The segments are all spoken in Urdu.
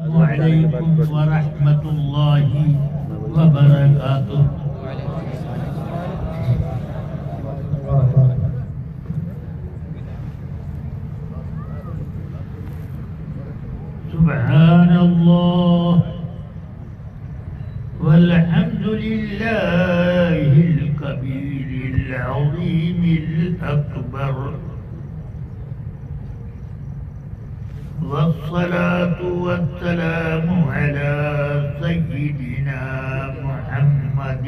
وعلیکم ورحمۃ اللہ وبرکاتہ۔ سبحان اللہ والحمد للہ الکبیر العظیم الاکبر، والصلاة والسلام على سيدنا محمد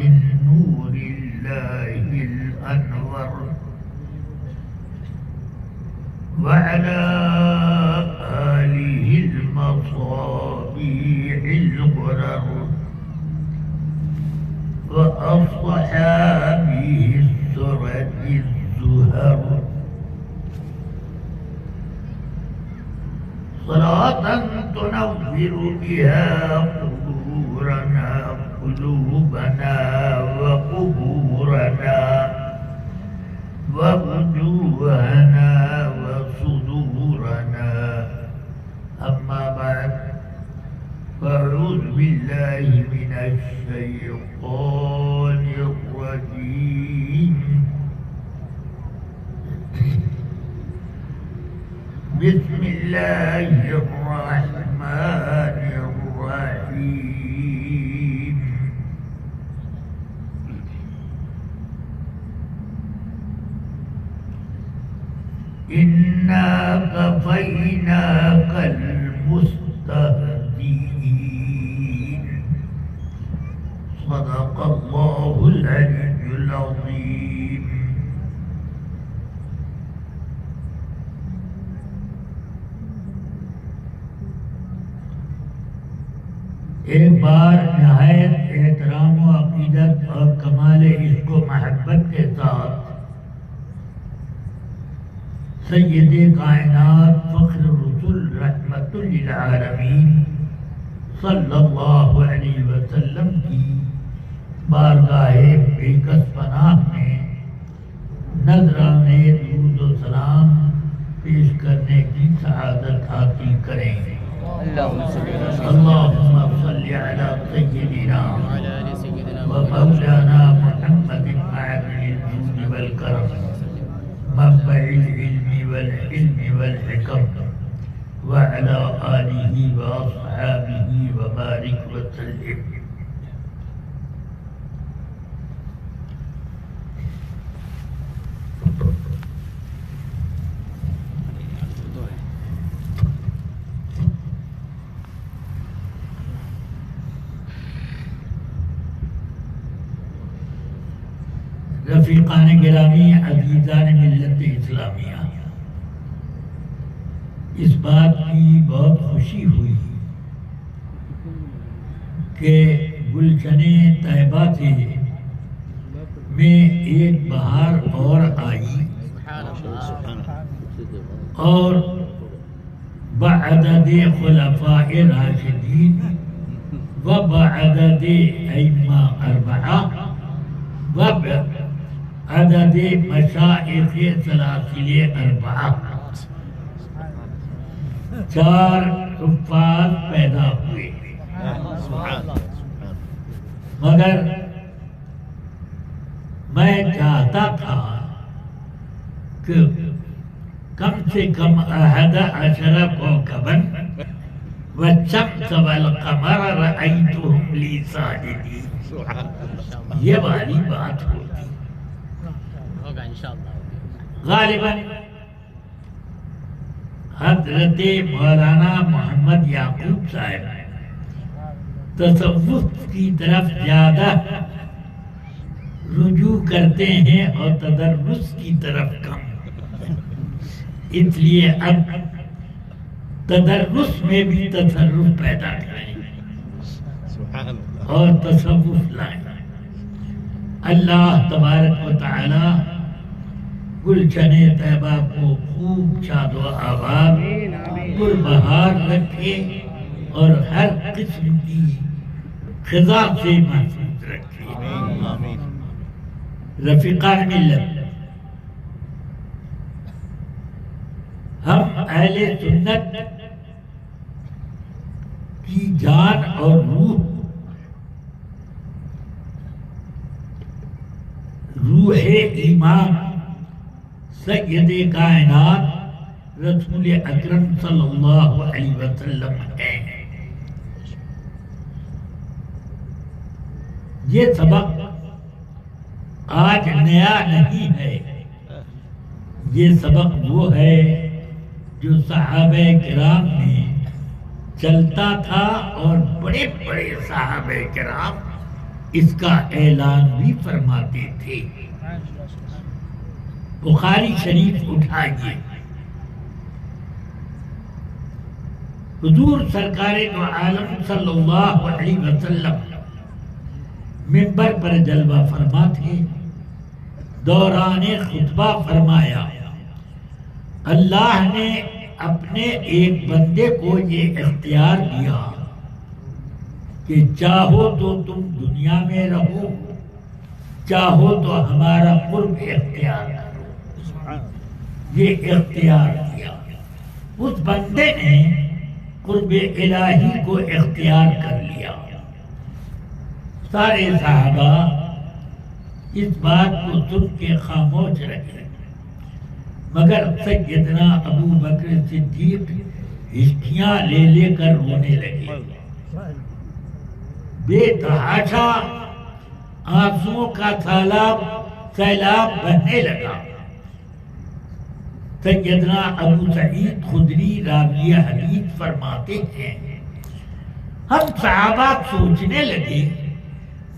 نور الله الأنور، وعلى آله المصابيح الغرر، وأصحابه السرد الزهر، صلاة تنور بها قلوبنا وقبورنا ووجوهنا وصدورنا، أما بعد، فأعوذ بالله من الشيطان الرجيم، بسم الله الرحمن الرحيم، إنا كفيناك المستهزئين، صدق الله العلي العظيم۔ ایک بار نہایت احترام و عقیدت اور کمال عشق و محبت کے ساتھ سید کائنات فخر الرسل رحمت للعالمین صلی اللہ علیہ وسلم کی بارگاہ بیکس پناہ میں نذرانے درود و سلام پیش کرنے کی سعادت حاصل کریں۔ اللهم صل على سيدنا ومولانا محمد معدن الجود والكرم، منبع العلم والحلم والحكم، وعلى آله وأصحابه وبارك وسلم۔ رفیقان گرامی، عزیزان ملت اسلامیہ، اس بات کی بہت خوشی ہوئی کہ گلشن طیبہ سے میں ایک بہار اور آئی، اور بعدد خلفاء راشدین و بعدد ائمہ اربعہ و عدد مشائخ سلاسل اربعہ، چار حفاظ پیدا ہوئے، مگر میں چاہتا تھا کہ کم سے کم 11 کوكبا والشمس والقمر رأيتهم لي ساجدين، یہ والی بات ہوتی۔ غالباً حضرت مولانا محمد یعقوب صاحب تصوف کی طرف زیادہ رجوع کرتے ہیں اور تدرس کی طرف کم، اس لیے اب تدرس میں بھی تصرف پیدا کریں اور تصوف لائیں۔ اللہ تبارک و تعالی گلشن طیبہ کو خوب شاد و آباد پربہار رکھے اور ہر قسم کی خزاں سے محفوظ رکھے۔ رفیقان ملت، ہم اہل سنت کی جان اور روح ایمان سید کائنات رسول اکرم صلی اللہ علیہ وسلم ہے۔ یہ سبق آج نیا نہیں ہے، یہ سبق وہ ہے جو صحابہ کرام میں چلتا تھا، اور بڑے بڑے صحابہ کرام اس کا اعلان بھی فرماتے تھے۔ بخاری شریف اٹھائیے، حضور سرکار دو عالم صلی اللہ علیہ وسلم منبر پر جلوہ فرما تھے، دوران خطبہ فرمایا، اللہ نے اپنے ایک بندے کو یہ اختیار دیا کہ چاہو تو تم دنیا میں رہو، چاہو تو ہمارا قرب اختیار کرو۔ یہ اختیار دیا، اس بندے نے قرب الہی کو اختیار کر لیا۔ سارے صحابہ اس بات کو سن کے خاموش رہے، مگر سیدنا ابو بکر صدیق ہچکیاں لے لے کر رونے لگے، بے تحاشا آنسوؤں کا سیلاب بہنے لگا۔ سیدنا ابو سعید خدری راوی حدیث فرماتے ہیں، ہم صحابہ سوچنے لگے،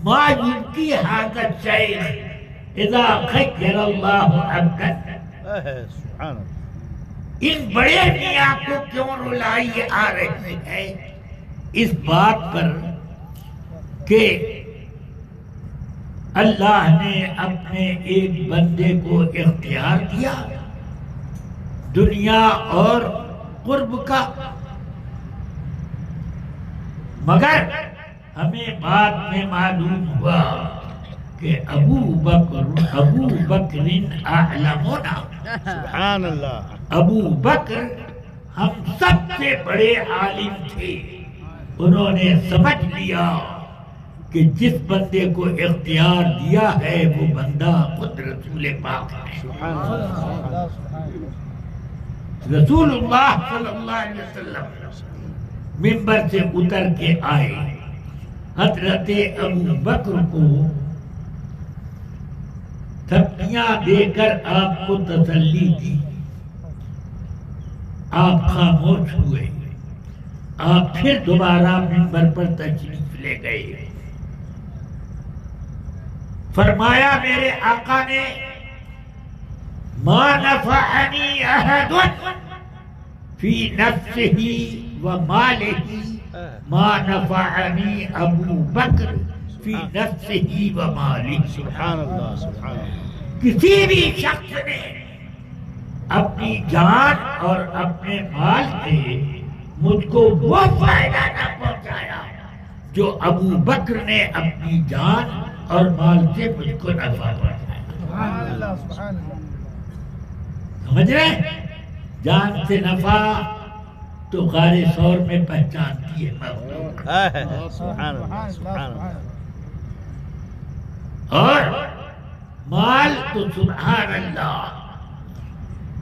ما یبکی ھذا الشیخ اذا خیر اللہ عبدا، ان بڑے میاں کو کیوں رلائی آ رہی ہے اس بات پر کہ اللہ نے اپنے ایک بندے کو اختیار دیا دنیا اور قرب کا، مگر ہمیں بعد میں معلوم ہوا کہ ابو بکر اعلمنا، سبحان اللہ، ابو بکر ہم سب سے بڑے عالم تھے، انہوں نے سمجھ لیا کہ جس بندے کو اختیار دیا ہے وہ بندہ خود رسول پاک ہے۔ رسول اللہ صلی اللہ علیہ وسلم منبر سے اتر کے آئے، حضرت ابو بکر کو تھپڑیاں دے کر آپ کو تسلی دی، آپ خاموش ہوئے، آپ پھر دوبارہ منبر پر تشریف لے گئے۔ فرمایا میرے آقا نے، ما نفعنی احد فی نفسہ و مالہ ما نفعنی ابو بکر فی نفسہ و مالہ۔ سبحان اللہ، سبحان اللہ، کسی بھی شخص نے اپنی جان اور اپنے مال سے مجھ کو وہ فائدہ نہ پہنچایا جو ابو بکر نے اپنی جان اور مال سے مجھ کو نفع پہنچایا۔ سبحان اللہ، سبحان اللہ، سمجھ رہے؟ جان سے نفع تو غار ثور میں پہچانتی ہے مخلوق، سبحان اللہ، سبحان اللہ، اور مال تو سبحان اللہ،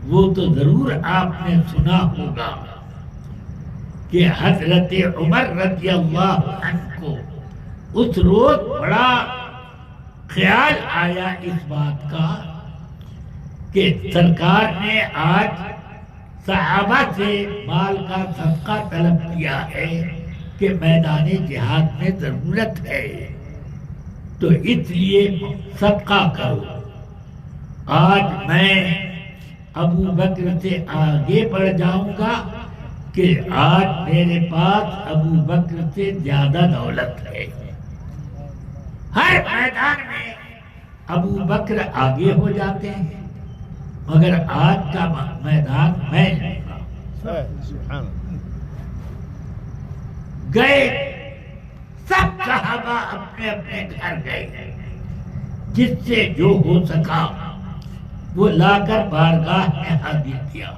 وہ تو ضرور آپ نے سنا ہوگا کہ حضرت عمر رضی اللہ عنہ کو اس روز بڑا خیال آیا اس بات کا کہ سرکار نے آج صحابہ سے مال کا صدقہ طلب کیا ہے کہ میدان جہاد میں ضرورت ہے، تو اس لیے صدقہ کرو۔ آج میں ابو بکر سے آگے بڑھ جاؤں گا کہ آج میرے پاس ابو بکر سے زیادہ دولت ہے۔ ہر میدان میں ابو بکر آگے ہو جاتے ہیں، مگر آج کا میدان میں لوں گا۔ سبحان اللہ، گئے سب صحابہ اپنے اپنے گھر گئے، جس سے جو ہو سکا وہ لا کر بارگاہ میں حاضر کیا۔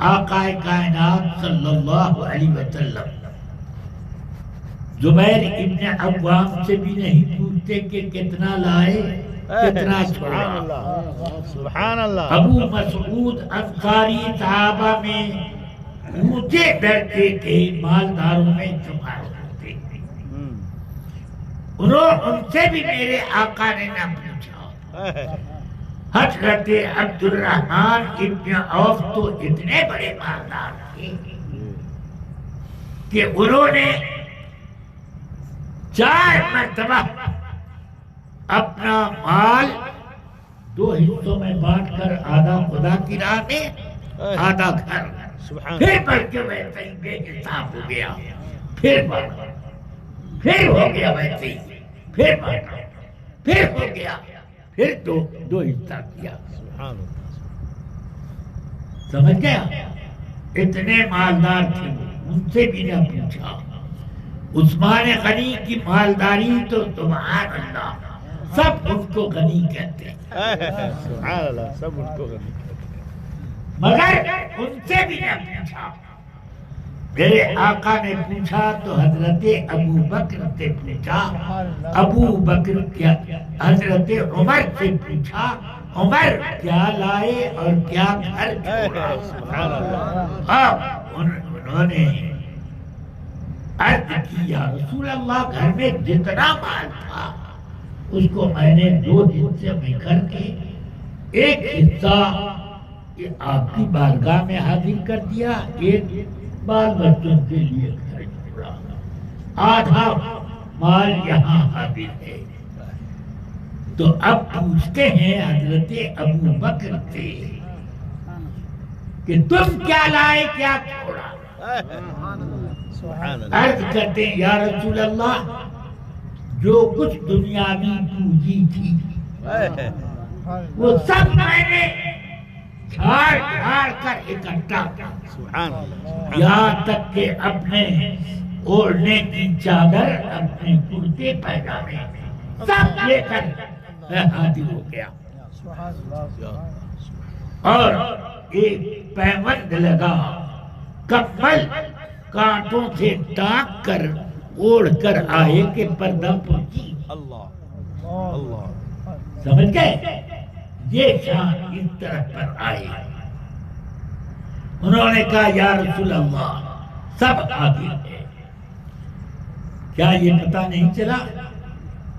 آقا کائنات صلی اللہ علیہ وسلم زبیر ابن عوام سے بھی نہیں پوچھتے کہ کتنا لائے کتنا چھوڑا. سبحان اللہ. ابو مسعود انصاری صحابہ میں اونچے درجے کے مالداروں میں شمار ہوتے ہیں. ان سے بھی میرے آقا نے نہ پوچھا. حضرت عبد الرحمن ابن عوف تو اتنے بڑے مالدار تھے کہ انہوں نے 4 مرتبہ اپنا مال 2 حصوں میں بانٹ کر آدھا خدا کی راہ میں آدھا گھر. پھر بڑھ کے ویسے ہی بے حساب ہو گیا. پھر ہو گیا ویسے ہی. پھر ہو گیا. پھر 2 حصہ کیا. سمجھ گیا. اتنے مالدار تھے ان سے بھی نہ پوچھا. عثمان غنی کی مالداری تو سبحان اللہ سب ان کو غنی کہتے ہیں. سبحان اللہ سب ان کو غنی کہتے ہیں. مگر ان سے بھی نہ پوچھا. میرے آقا نے پوچھا تو حضرت ابو بکر سے پوچھا. ابو بکر کیا حضرت عمر سے پوچھا عمر کیا لائے اور کیا گھر چھوڑا. سبحان اللہ. انہوں نے عرض کی یا رسول اللہ گھر میں جتنا مال تھا اس کو میں نے 2 حصے میں کر کے ایک حصہ آپ کی بارگاہ میں حاضر کر دیا. ایک بال بچوں کے لیے گھر چھوڑا. آدھا مال یہاں حاضر ہے. تو اب پوچھتے ہیں حضرت ابو بکر سے کہ تم کیا لائے کیا چھوڑا. عرض کرتے ہیں یا رسول اللہ جو کچھ دنیاوی پونجی تھی وہ سب میں نے جھاڑ کر اکٹھا یہاں تک کہ اپنے اوڑھنے کی چادر اپنے کرتے پیجامے سب لے کر میں حاضر ہو گیا. اور ایک پیوند لگا کمل کانٹوں سے ٹاک کر اوڑھ کر آئے کہ پردہ پہنچی. سمجھ گئے. یہ شان اس طرح پر آئے. انہوں نے کہا یا رسول اللہ سب حاضر ہے. کیا یہ پتہ نہیں چلا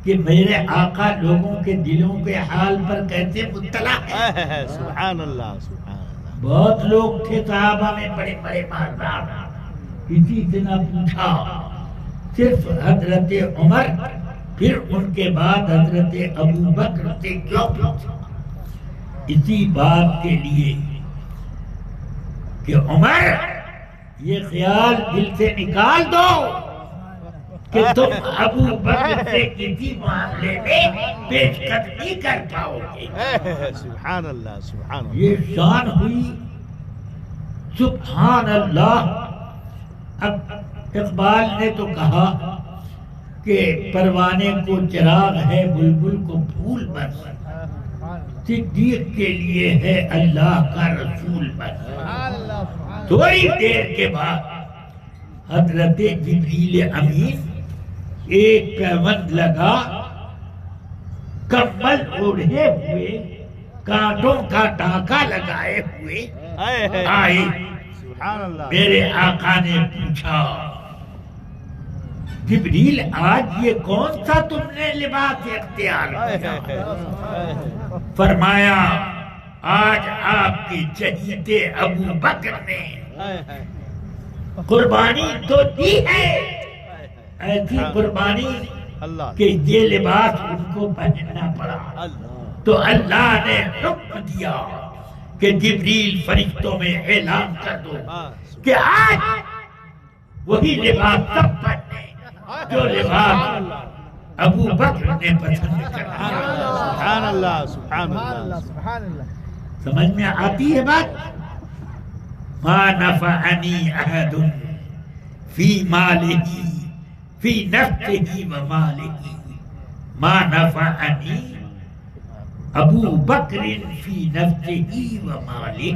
کہ میرے آقا لوگوں کے دلوں کے حال پر کیسے مطلع ہے. سبحان اللہ. سبحان اللہ. بہت لوگ تھے صحابہ میں بڑے بڑے مالدار. کسی سے نہ پوچھا. صرف حضرت عمر پھر ان کے بعد حضرت ابو بکر سے کیوں پوچھا. اسی بات کے لیے کہ عمر یہ خیال دل سے نکال دو کہ تم ابو بکر سے کسی معاملے میں پیش قدمی کر پاؤ گے. سبحان اللہ. سبحان اللہ. یہ شان ہوئی. سبحان اللہ. اب اقبال نے تو کہا کہ پروانے کو چراغ ہے بلبل کو پھول بس. صدیق کے لیے ہے اللہ کا رسول بس. تھوڑی دیر کے بعد حضرت جبریل امین ایک پیوند لگا کمل اوڑھے ہوئے کانٹوں کا ٹانکا لگائے ہوئے آئے. میرے آقا نے پوچھا جبریل آج یہ کون سا تم نے لباس اختیار کیا. فرمایا آج آپ کے چہیتے ابو بکر نے قربانی تو دی ہے. ایسی قربانی کہ یہ لباس ان کو پہننا پڑا. تو اللہ نے حکم دیا کہ جبریل فرشتوں میں اعلان کر دو کہ آج وہی لباس سب پہنے جو لباس ابو بکر نے پسند کرا. سبحان اللہ. سبحان اللہ. سمجھ میں آتی ہے بات. ما نفعنی احد فی مالہ فی نفسہ و مالہ ما نفعنی ابو بکر فی نفسہ و مالہ.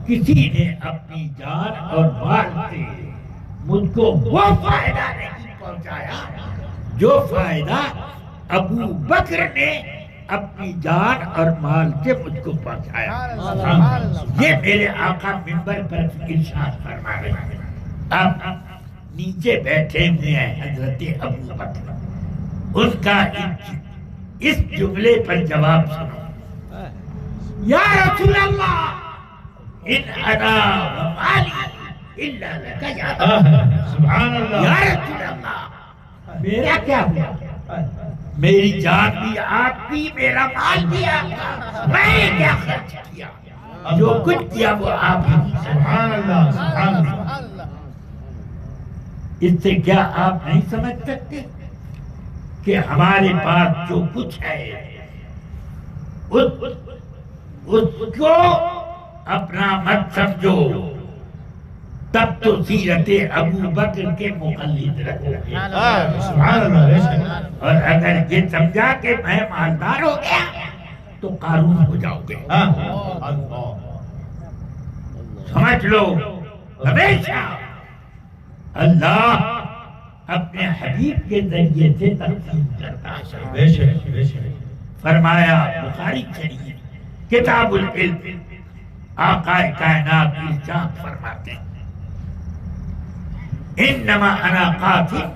کسی نے اپنی جان اور مال سے مجھ کو وہ فائدہ نہیں پہنچایا جو فائدہ ابو بکر نے اپنی جان اور مال سے مجھ کو پہنچایا۔ یہ میرے آقا منبر پر ارشاد فرما رہے ہیں۔ اب نیچے بیٹھے ہوئے ہیں حضرت ابو بکر، ان کا اس جملے پر جواب سنو۔ یا رسول اللہ ان انا ومالی الا لک یا سبحان اللہ، یا رسول اللہ میرا کیا ہوا؟ میری جان بھی آپ کی، میرا مال بھی آپ کا، میں نے کیا خرچ کیا؟ جو کچھ کیا وہ آپ ہی۔ سبحان اللہ، سبحان اللہ۔ اس سے کیا آپ نہیں سمجھ سکتے کہ ہمارے پاس جو کچھ ہے اس کو اپنا مت سمجھو، تب تو سیرت ابو بکر کے مقلد رہو۔ سبحان اللہ۔ اور اگر یہ سمجھا کہ میں مالدار ہو گیا تو قارون ہو جاؤ گے۔ سمجھ لو، ہمیشہ اللہ اپنے حبیب کے ذریعے سے تقسیم کرتا ہے۔ بے شک، بے شک۔ فرمایا بخاری شریف کتاب العلم، آقا کائنات ارشاد فرماتے ہیں انما انا قاسم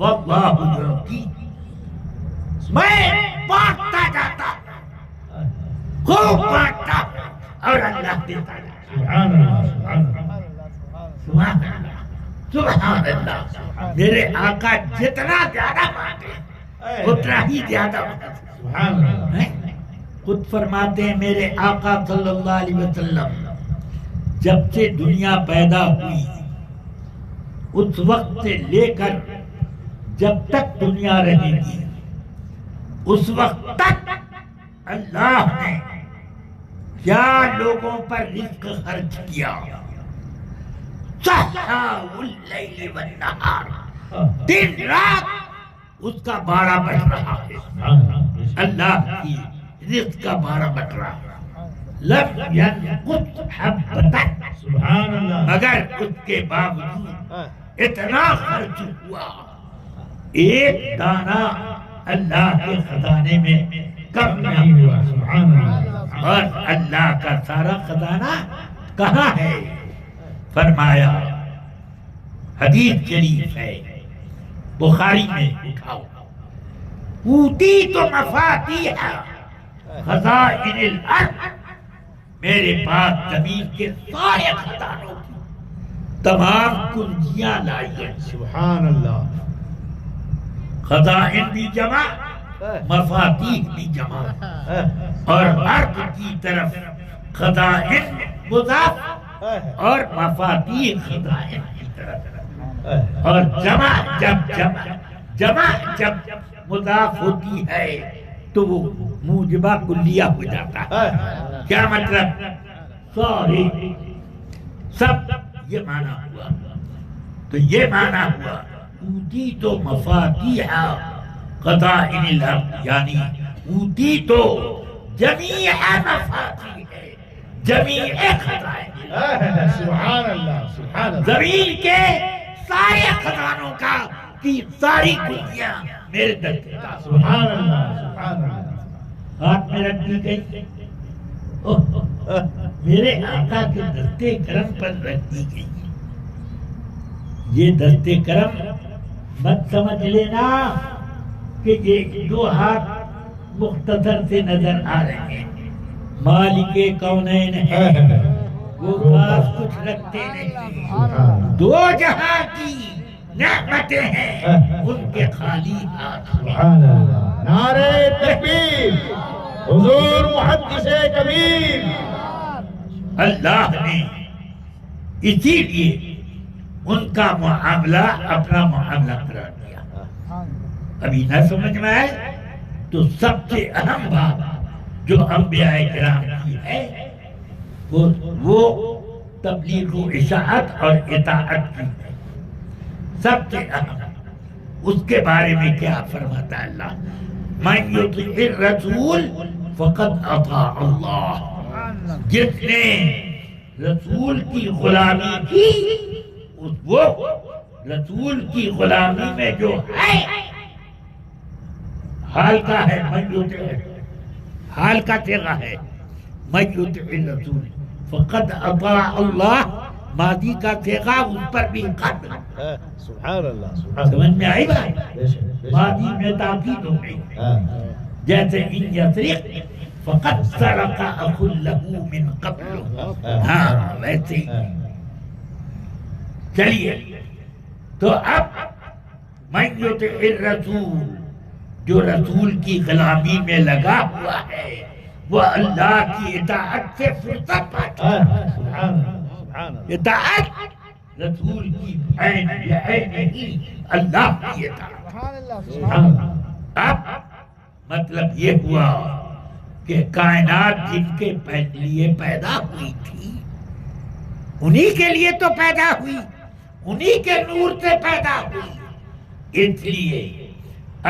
واللہ یعطی، میں بانٹتا جاتا خوب بانٹتا اور اللہ دیتا جاتا۔ سبحان اللہ، سبحان اللہ۔ سبحان اللہ، سبحان اللہ۔ میرے آقا جتنا زیادہ مانگے اتنا ہی زیادہ سبحان اللہ۔ خود فرماتے ہیں میرے آقا صلی اللہ علیہ وسلم جب سے دنیا پیدا ہوئی اس وقت سے لے کر جب تک دنیا رہے گی اس وقت تک اللہ نے کیا لوگوں پر رزق خرچ کیا؟ سحاب اللیل والنہار، دن رات اس کا بارہ بج رہا ہے، اللہ کی رزق کا بارہ بج رہا ہے۔ لم ينقص حبۃ، سبحان اللہ۔ مگر اس کے باوجود اتنا خرچ ہوا ایک دانہ اللہ کے خزانے میں کم نہیں ہوا۔ سبحان اللہ۔ اور اللہ کا سارا خزانہ کہاں ہے؟ فرمایا حدیث شریف ہے بخاری میں، اٹھاؤ اوتیت مفاتیح خزائن الارض، میرے پاس زمین کے سارے خزانوں کی تمام کنجیاں لائی ہیں۔ سبحان اللہ۔ خزائن بھی جمع، مفاتیح بھی جمع، اور ارض کی طرف خزائن مضاف اور مفاتیح خزائن کی طرف، اور جمع جب مضاف ہوتی ہے تو وہ موجبہ کلیہ ہو جاتا ہے۔ کیا مطلب؟ سارے سب، یہ معنی ہوا۔ تو یہ معنی ہوا اوتی تو مفاتیح خزائن الارض، یعنی اوتی تو جمیع مفاتیح، جمیع خزائن، سبحان اللہ، سبحان اللہ۔ زمین کے سارے خزانوں کا کی ساری کنجیاں میرے در کے پاس۔ سبحان اللہ، سبحان اللہ۔ ہاتھ میں رکھ دی گئی، میرے آقا کے دستے کرم پر رکھ دی گئی۔ یہ دستے کرم مت سمجھ لینا کہ یہ دو ہاتھ مختصر سے نظر آ رہے ہیں۔ مالک کونین ہے، وہ پاس کچھ رکھتے نہیں، دو جہاں کی نعمتیں ہیں ان کے خالی ہاتھ۔ سبحان اللہ۔ نعرہ تکبیر، حضور محدث کبیر۔ اللہ نے اسی لیے ان کا معاملہ اپنا معاملہ قرار دیا۔ ابھی نہ سمجھ میں آئے تو سب سے اہم بات جو انبیاء کرام کی ہے وہ تبلیغ و اشاعت اور اطاعت کی ہے، سب سے اہم۔ اس کے بارے میں کیا فرماتا ہے اللہ؟ من یطیع الرسول فقد اطاع اللہ، جس نے رسول کی غلامی کی وہ رسول کی غلامی میں جو ہے حال کا ہے من یطع، حال کا صیغہ ہے من یطع الرسول فقد اطاع اللہ، ماضی کا صیغہ اس پر بھی قد. سبحان اللہ سبحان سمجھ میں آئی بات؟ اللہ. ماضی میں تاکید ہو گئی. جیسے ان یسرق فقد سرق اخ له من قبل، ہاں ویسے ہی. چلیے تو اب من یطع الرسول، جو رسول کی غلامی میں لگا ہوا ہے وہ اللہ کی اطاعت سے فرصت پاتا ہے. سبحان اللہ. اطاعت رسول کی عین بعین ہی اللہ کی اطاعت. سبحان اللہ. اب مطلب یہ ہوا کہ کائنات جن کے لیے پیدا ہوئی تھی انہی کے لیے تو پیدا ہوئی، انہی کے نور سے پیدا ہوئی. اس لیے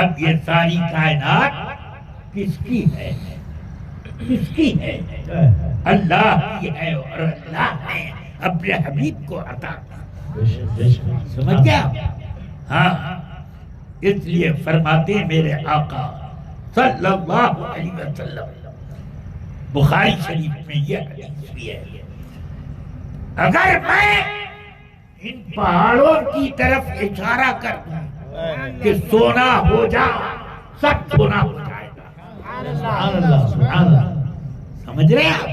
اب یہ ساری کائنات کس کی ہے؟ کس کی ہے؟ اللہ کی ہے، اور اللہ نے اپنے حبیب کو عطا کی. سمجھ گیا؟ ہاں اس لیے فرماتے ہیں میرے آقا صلی اللہ علیہ وسلم، بخاری شریف میں یہ حدیث بھی ہے، اگر میں ان پہاڑوں کی طرف اشارہ کر دوں کہ سونا ہو جا، سب سونا ہو جائے گا. سبحان اللہ سبحان اللہ. سمجھ رہے ہیں آپ؟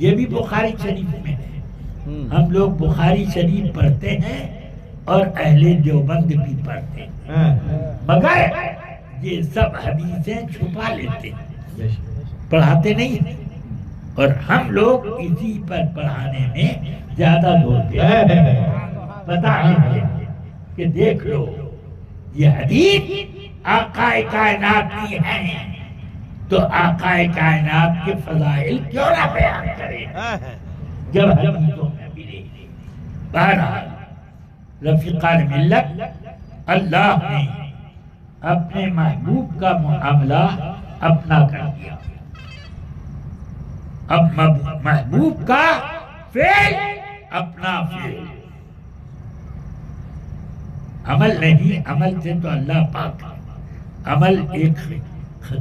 یہ بھی بخاری شریف میں ہے. ہم لوگ بخاری شریف پڑھتے ہیں اور اہل دیوبند بھی پڑھتے ہیں، مگر یہ سب حدیثیں چھپا لیتے ہیں، پڑھاتے نہیں ہیں. اور ہم لوگ اسی پر پڑھانے میں زیادہ زور دیتے ہیں، بتا دیتے ہیں کہ دیکھ لو یہ حدیث آقا کائنات کی ہے، تو آقا کائنات کے فضائل کیوں نہ بیان کریں جب حدیثوں میں ملے. بہرحال رفیقان ملت، اللہ نے اپنے محبوب کا معاملہ اپنا کر دیا. اب محبوب کا فعل اپنا فعل، عمل نہیں. عمل سے تو اللہ پاک ہے، عمل ایک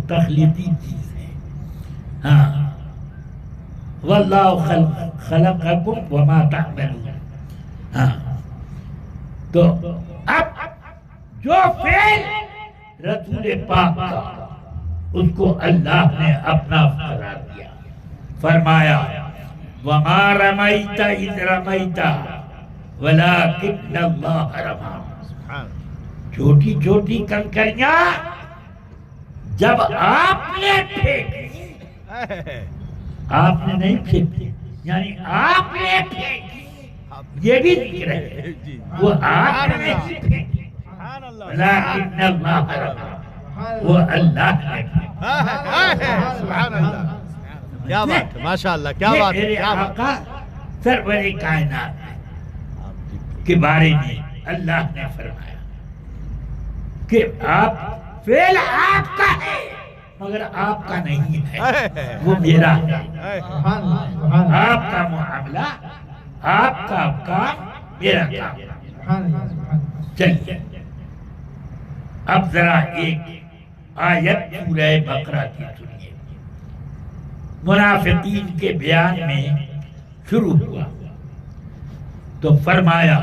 تخلیقی چیز ہے. ہاں واللہ خلقکم وما تعملون. ہاں تو اب جو فعل رسول پاک کا اس کو اللہ نے اپنا قرار دیا، فرمایا وما رمیت اذ رمیت ولکن اللہ رمی. چھوٹی چھوٹی کنکریاں جب آپ نے پھینکی، آپ نے نہیں پھینکی، یعنی آپ نے پھینکی، یہ بھی ذکر ہے، وہ آپ نے نہیں پھینکی، لیکن اللہ رمی، وہ اللہ نے پھینکی. سبحان اللہ. کیا بات ہے، ماشاءاللہ کیا بات ہے. میرے آقا سرور کائنات کے بارے میں اللہ نے فرمایا کہ آپ فعل آپ کا ہے مگر آپ کا نہیں ہے، وہ میرا ہے. آپ کا معاملہ، آپ کا کام میرا کام. چلیے اب ذرا ایک آیت سورہ بقرہ کی سنیے. منافقین کے بیان میں شروع ہوا تو فرمایا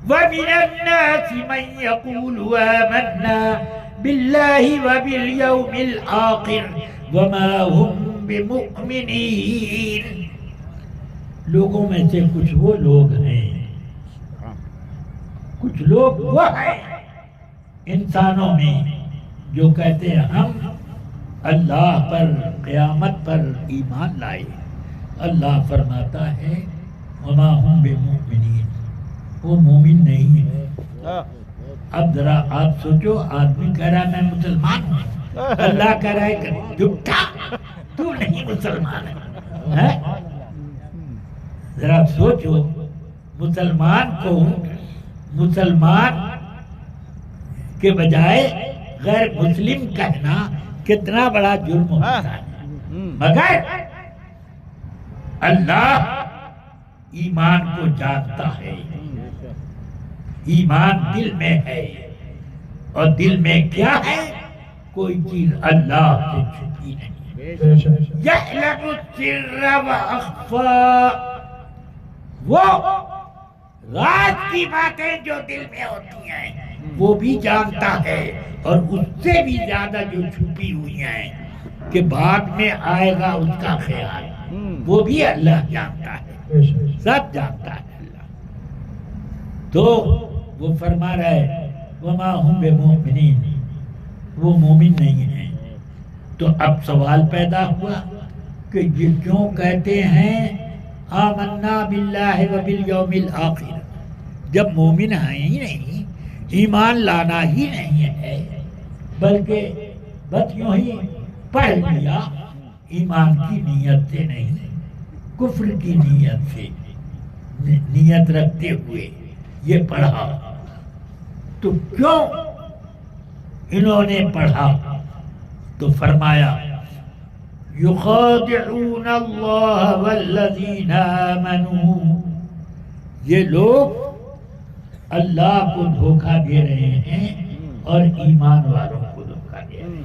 وَمِنَ النَّاسِ مَن يَقُولُ آمَنَّا بِاللَّهِ وَبِالْيَوْمِ الْآخِرِ وَمَا هُمْ بِمُؤْمِنِينَ. لوگوں میں سے کچھ وہ لوگ ہیں، کچھ لوگ وہ ہیں انسانوں میں جو کہتے ہیں ہم اللہ پر، قیامت پر ایمان لائے. اللہ فرماتا ہے وما ہم بمؤمنین، وہ مومن نہیں ہے. اب ذرا آپ سوچو، آدمی کہہ رہا ہے میں مسلمان ہوں، اللہ کہہ رہا ہے کہ جھوٹا تو نہیں مسلمان ہے. ذرا سوچو، مسلمان کو مسلمان کے بجائے غیر مسلم کہنا کتنا بڑا جرم ہوتا ہے. مگر اللہ ایمان کو جانتا ہے، ایمان دل میں ہے، اور دل میں کیا ہے؟ کوئی چیز اللہ سے چھپی نہیں۔ یعلم السر واخفی، وہ راز کی باتیں جو دل میں ہوتی ہیں وہ بھی جانتا ہے، اور اس سے بھی زیادہ جو چھپی ہوئی ہیں کہ بعد میں آئے گا اس کا خیال، وہ بھی اللہ جانتا ہے، سب جانتا ہے اللہ۔ تو وہ فرما رہے وما ہم بمؤمنین، وہ مومن نہیں ہیں۔ تو اب سوال پیدا ہوا کہ یہ کیوں کہتے ہیں آمنا باللہ وبالیوم الآخر، جب مومن ہیں ہی نہیں، ایمان لانا ہی نہیں ہے، بلکہ بس یوں ہی پڑھ لیا، ایمان کی نیت سے نہیں، کفر کی نیت سے، نیت رکھتے ہوئے یہ پڑھا۔ تو کیوں انہوں نے پڑھا؟ تو فرمایا یخادعون اللہ والذین آمنوا، یہ لوگ اللہ کو دھوکہ دے رہے ہیں اور ایمان والوں کو دھوکہ دے رہے ہیں۔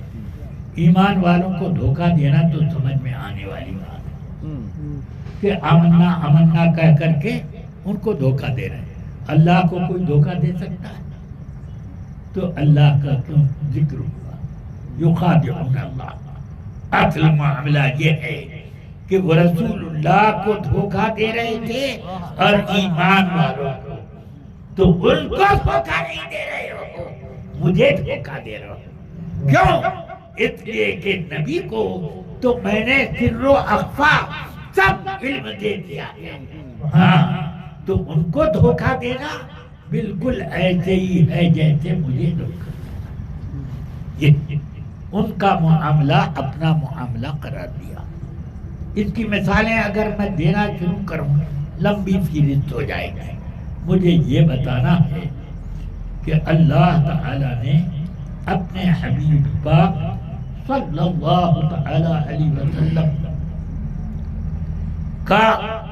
ایمان والوں کو دھوکہ دینا تو سمجھ میں آنے والی بات ہے کہ آمنا آمنا کہہ کر کے ان کو دھوکہ دے رہے ہیں۔ اللہ کو کوئی دھوکہ دے سکتا ہے؟ تو اللہ کا کیوں ذکر ہوا؟ یخادعون اللہ، اصل معاملہ یہ ہے کہ وہ رسول اللہ کو دھوکہ دے رہے تھے اور ایمان والوں کو، تو ان کو دھوکہ نہیں دے رہے ہو، مجھے دھوکہ دے رہے ہو۔ کیوں؟ اس لیے کہ نبی کو تو میں نے سر و اخفا سب علم دے دیا ہے، ہاں، تو ان کو دھوکہ دینا بالکل ایسے ہی ہے جیسے مجھے دھوکہ یہ ان کا معاملہ اپنا معاملہ قرار دیا۔ اس کی مثالیں اگر میں دینا شروع کروں لمبی فہرست ہو جائے گی۔ مجھے یہ بتانا ہے کہ اللہ تعالی نے اپنے حبیب پاک صلی اللہ تعالی علیہ وسلم کا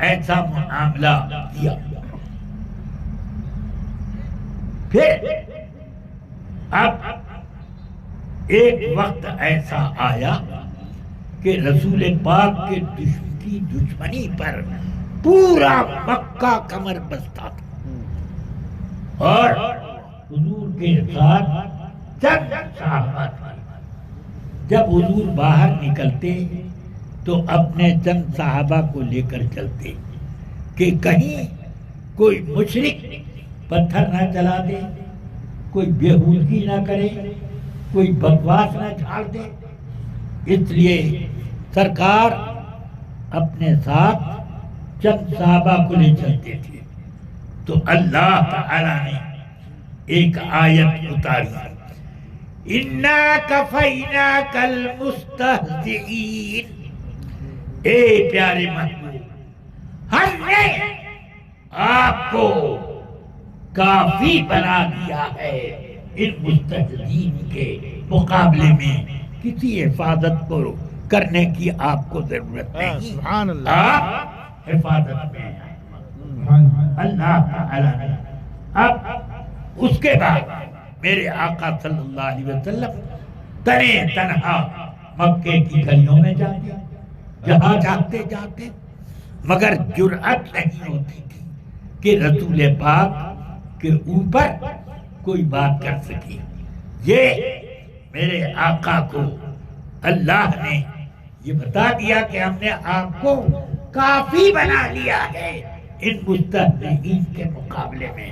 ایسا معاملہ دیا۔ پھر اب ایک وقت ایسا آیا کہ رسول پاک کے کی دشمنی پر پورا مکہ کمر بستہ تھا، اور حضور کے ساتھ چند صحابہ تھے۔ جب حضور باہر نکلتے تو اپنے چند صحابہ کو لے کر چلتے کہ کہیں کوئی مشرک پتھر نہ چلا دے، کوئی بےہودگی نہ کرے، کوئی بکواس نہ چھاڑ دے۔ اس لیے سرکار اپنے ساتھ چند صحابہ کو لے چلتے تھے۔ تو اللہ تعالی نے ایک آیت اتاری، اِنَّا كَفَيْنَاكَ الْمُسْتَهْزِئِينَ، اے پیارے محبوب، ہم نے آپ کو کافی بنا دیا ہے ان مستہزئین کے مقابلے میں، کسی حفاظت کو کرنے کی آپ کو ضرورت نہیں، سبحان اللہ، آپ حفاظت میں ہیں۔ اللہ تعالی نے اب اس کے بعد میرے آقا صلی اللہ علیہ وسلم تنے تنہا مکے کی گلیوں میں جاتے، جہاں جاتے جاتے، مگر جرأت نہیں ہوتی تھی کہ رسول پاک کے اوپر کوئی بات کر سکے۔ یہ میرے آقا کو اللہ نے یہ بتا دیا کہ ہم نے آپ کو کافی بنا لیا ہے ان مستہزئین کے مقابلے میں،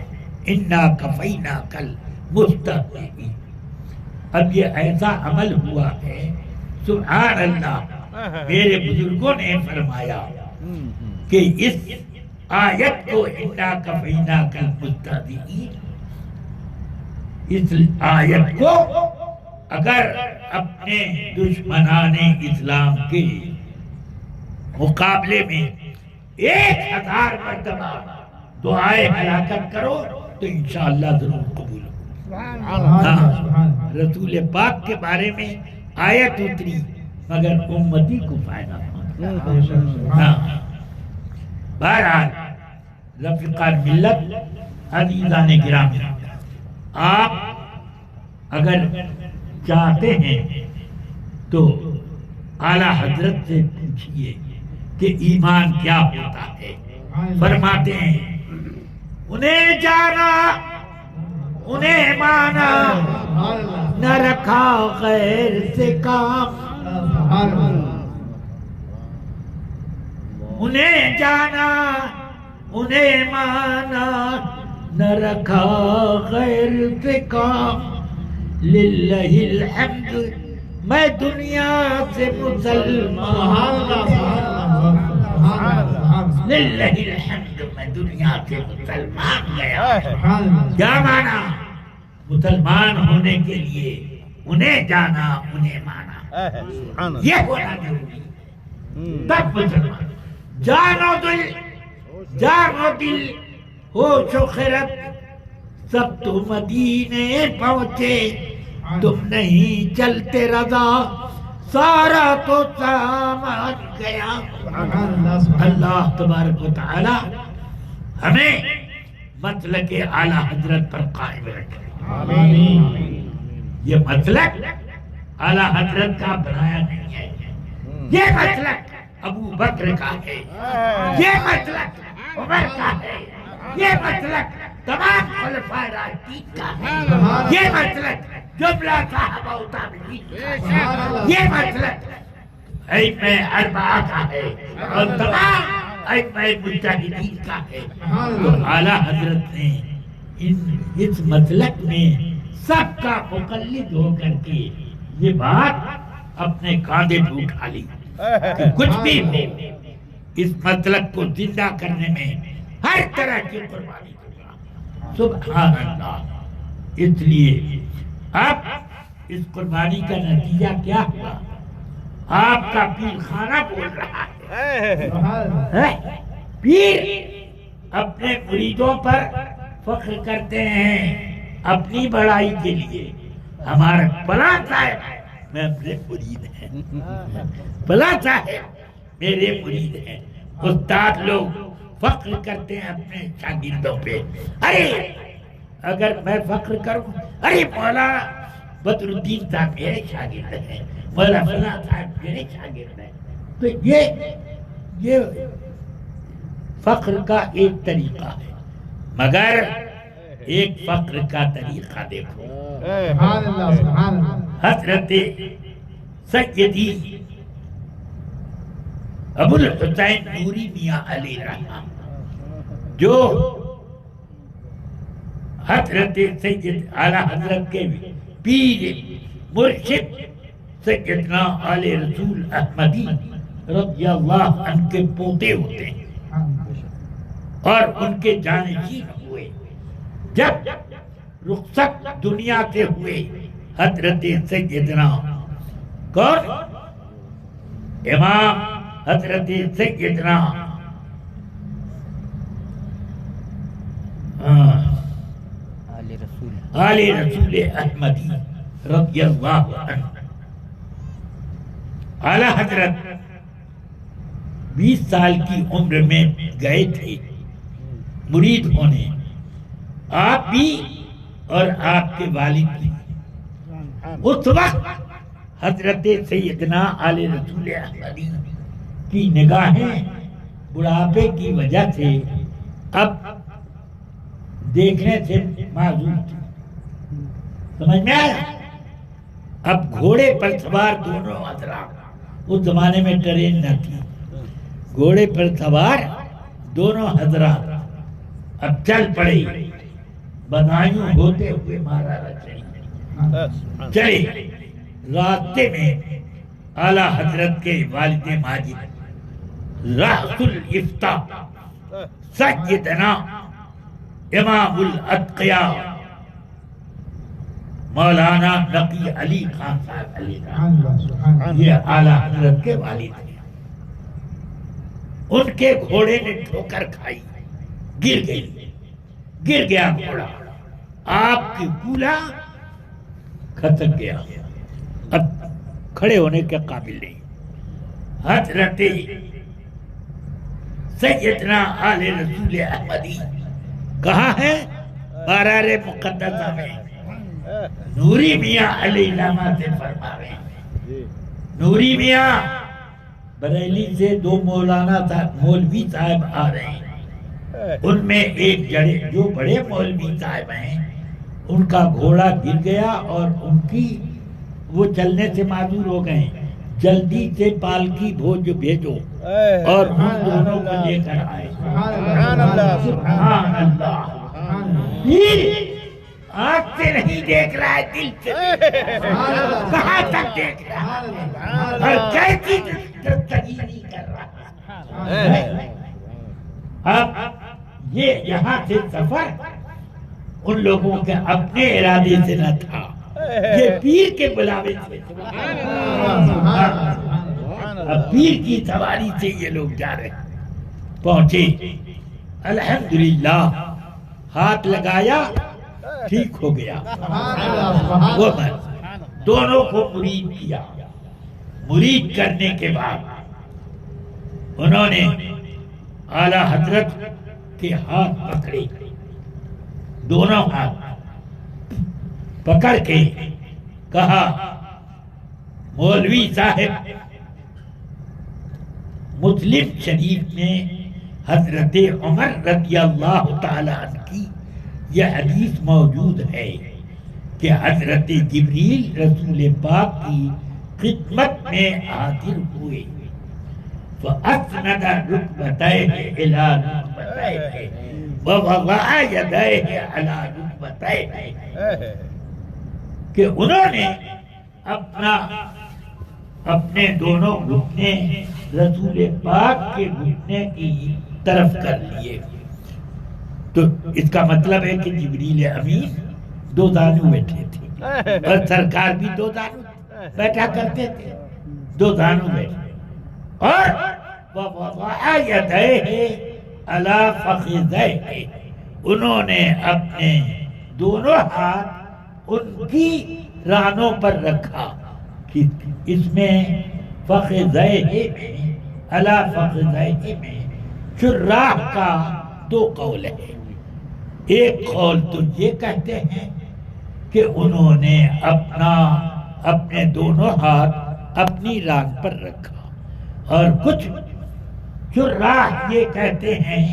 اِنَّا كَفَيْنَاكَ الْمُسْتَهْزِئِينَ۔ اب یہ ایسا عمل ہوا ہے، سبحان اللہ، میرے بزرگوں نے فرمایا کہ اس آیت کو اِنَّا كَفَيْنَاكَ الْمُسْتَهْزِئِينَ، اس آیت کو اگر اپنے دشمنان اسلام کے مقابلے میں 1000 مرتبہ دعائے ہلاکت کرو تو انشاءاللہ ضرور قبول ہو۔ رسول پاک کے بارے میں آیت اتری مگر امتی کو فائدہ پہنچا۔ بہرحال رفیقان ملت، عزیزان گرامی، آپ اگر چاہتے ہیں تو اعلیٰ حضرت سے پوچھئے کہ ایمان کیا ہوتا ہے۔ فرماتے ہیں انہیں جانا انہیں مانا، نہ رکھا غیر سے کام، انہیں جانا انہیں مانا، نہ رکھا غیر سے کام، للہ الحمد میں دنیا سے مسلمان، للہ الحمد میں دنیا سے مسلمان گیا۔ کیا مانا؟ مسلمان ہونے کے لیے انہیں جانا انہیں مانا، یہ ہونا ضروری، تب مسلمان۔ جانو دل جانو دل ہوش و خرد سب تو مدینے پہنچے، تم نہیں چلتے رضا سارا تو سامان گیا۔ اللہ تبارک و تعالی ہمیں مسلک اعلیٰ حضرت پر قائم رکھے۔ یہ مسلک اعلیٰ حضرت کا بنایا نہیں ہے، یہ مسلک ابو بکر کا ہے، یہ مسلک عمر کا ہے، یہ مسلک تمام خلفائے راشدین کا ہے، یہ مسلک جملہ صحابہ و تابعین کا ہے، یہ مسلک ائمہ اربعہ کا ہے اور تمام ائمہ مجتہدین کا ہے۔ تو اعلیٰ حضرت نے اس مسلک میں سب کا مقلد ہو کر کے یہ بات اپنے کاندھے پہ اٹھا لی کہ کچھ بھی ہو اس مسلک کو زندہ کرنے میں ہر طرح کی قربانی دوں گا۔ سبحان اللہ۔ اس لیے اب اس قربانی کا نتیجہ کیا ہوا؟ آپ کا پیر خانہ بول رہا ہے، پیر اپنے مریدوں پر فخر کرتے ہیں اپنی بڑائی کے لیے۔ ہمارا فلاں صاحب میں اپنے مرید ہیں، فلاں صاحب میرے مرید ہیں۔ استاد لوگ فخر کرتے ہیں اپنے شاگردوں پہ، ارے اگر میں فخر کروں ارے مولا بدر الدین صاحب میرے شاگرد ہیں، مولا فلاں صاحب میرے شاگرد ہیں۔ تو یہ فخر کا ایک طریقہ ہے، مگر ایک فخر کا طریقہ دیکھو۔ حضرت سیدی ابو الحسین نوری میاں علیہ الرحمہ جو حضرت سید اعلیٰ حضرت کے پیر مرشد سیدنا آل رسول احمدی رضی اللہ عنہ کے پوتے ہوتے ہیں اور ان کے جانشین ہوئے۔ جب رخصت دنیا سے ہوئے حضرت سیدنا کون؟ امام حضرت سیدنا آل رسول احمدی رضی اللہ عنہ، اعلیٰ حضرت 20 سال کی عمر میں گئے تھے مرید ہونے، آپ بھی اور آپ کے والد بھی۔ اس وقت حضرت سیدنا آل رسول احمدی کی نگاہیں بڑھاپے کی وجہ سے اب دیکھنے سے معذور تھی، سمجھ میں آیا؟ اب گھوڑے پر سوار دونوں حضرات، اس زمانے میں ٹرین نہ تھی، گھوڑے پر سوار دونوں حضرات اب چل پڑے، بدایوں ہوتے ہوئے مارا رچے چلے۔ راستے میں اعلیٰ حضرت کے والد ماجد رأس الافتاء سیدنا امام الاتقیاء مولانا نقی علی خان صاحب علیہ السلام، یہ اعلیٰ حضرت کے والد ہیں۔ ان کے گھوڑے نے ٹھوکر کھائی، گر گیا گھوڑا، آپ کی کولا کھسک گیا، اب کھڑے ہونے کے قابل نہیں۔ حضرت سیدنا آل رسول احمدی کہاں ہے؟ بارار مقدسہ میں نوری میاں علیہ السلام سے فرما رہے ہیں. نوری میاں بریلی سے 2 مولوی صاحب آ رہے ہیں. ان میں ایک جو بڑے مولوی صاحب ہیں ان کا گھوڑا گر گیا اور ان کی وہ چلنے سے معذور ہو گئے. جلدی سے پالکی بھیجو اور ان دونوں کو لے کر آئے. سبحان اللہ سبحان اللہ. پیر آنکھ سے نہیں دیکھ رہا ہے، دل سے کہاں تک دیکھ رہا ہے اور کیسی دستگیری کر رہا ہے. اب یہ یہاں سے سفر ان لوگوں کے اپنے ارادے سے نہ تھا، یہ پیر کے بلاوے سے. اب پیر کی سواری سے یہ لوگ جا رہے ہیں. پہنچے، الحمدللہ ہاتھ لگایا، ٹھیک ہو گیا. وہ دونوں کو مرید کیا. مرید کرنے کے بعد انہوں نے اعلیٰ حضرت کے ہاتھ پکڑے، دونوں ہاتھ پکڑ کے کہا مولوی صاحب، مسلم شریف میں حضرت عمر رضی اللہ تعالیٰ عنہ کی یہ حدیث موجود ہے کہ حضرت جبریل رسول پاک کی خدمت میں حاضر ہوئے. فَأَسْنَدَ رُكْبَتَيْهِ إِلَى رُكْبَتَيْهِ وَوَضَعَ يَدَيْهِ عَلَى رُكْبَتَيْهِ، کہ انہوں نے اپنے دونوں گھٹنے رسول پاک کے گھٹنے کی طرف کر لیے. تو اس کا مطلب ہے کہ جبریل امین 2 دانوں بیٹھے تھے اور سرکار بھی 2 دانوں بیٹھا کرتے تھے. 2 دانوں بیٹھے اور وَوَضَعَ يَدَيْهِ عَلَى فَخِذَيْهِ، انہوں نے اپنے دونوں ہاتھ ان کی رانوں پر رکھا. اس میں فخذیہ میں علی فخذیہ میں شراح کا 2 قول ہے. ایک قول تو یہ کہتے ہیں کہ انہوں نے اپنے دونوں ہاتھ اپنی ران پر رکھا، اور کچھ شراح یہ کہتے ہیں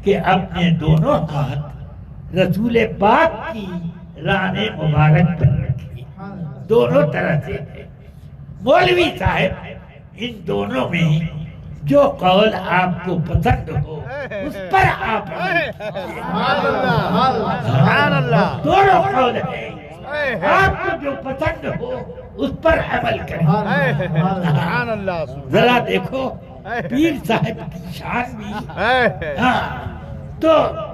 کہ اپنے دونوں ہاتھ رسول پاک کی ران مبارک پر رکھی. دونوں طرح سے ہے. مولوی صاحب ان دونوں میں جو قول آپ کو پسند ہو اس پر آپ سبحان اللہ. دونوں قول ہیں، آپ کو جو پسند ہو اس پر عمل کریں. سبحان اللہ. ذرا دیکھو پیر صاحب کی شان بھی. تو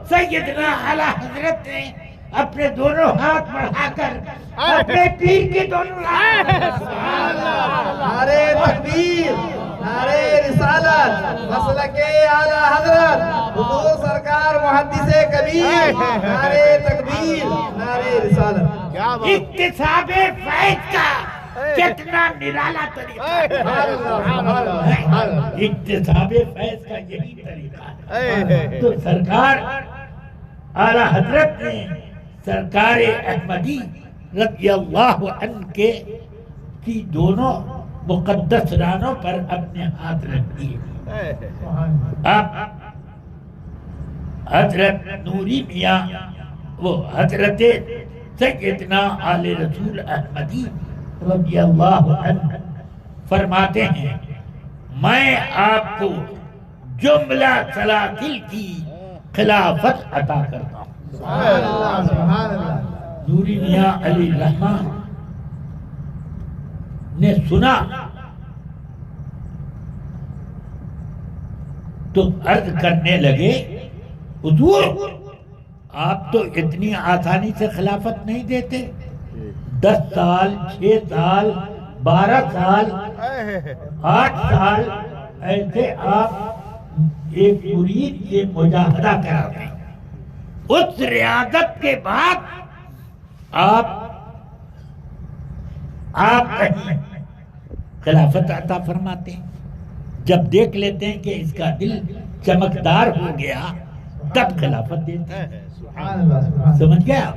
سیدنا اعلیٰ حضرت نے اپنے دونوں ہاتھ بڑھا کر اپنے پیر کے دونوں ہاتھ. نعرے تکبیر، نعرے رسالت، مسلک اعلیٰ حضرت حضور سرکار محدث کبیر، نعرے تکبیر، نعرے رسالت. اکتساب فیض کا کتنا نرالا طریقہ ہے. اکتساب فیض کا یہی طریقہ ہے. تو سرکار اعلیٰ حضرت نے سرکار احمدی رضی اللہ عنہ کی دونوں مقدس رانوں پر اپنے ہاتھ رکھ دیے. اب حضرت نوری میاں وہ حضرت سیدنا آل رسول احمدی رضی اللہ عنہ فرماتے ہیں میں آپ کو جملہ سلاسل کی خلافت عطا کرتا ہوں. نوری میاں علی الرحمن نے سنا تو عرض کرنے لگے حضور آپ تو اتنی آسانی سے خلافت نہیں دیتے. 10 سال 6 سال 12 سال 8 سال ایسے آپ ایک مرید سے مجاہدہ کراتے ہیں. اس ریاضت کے بعد آپ کہیں خلافت عطا فرماتے ہیں. جب دیکھ لیتے ہیں کہ اس کا دل چمکدار ہو گیا تب خلافت دیتے ہیں. سمجھ گیا؟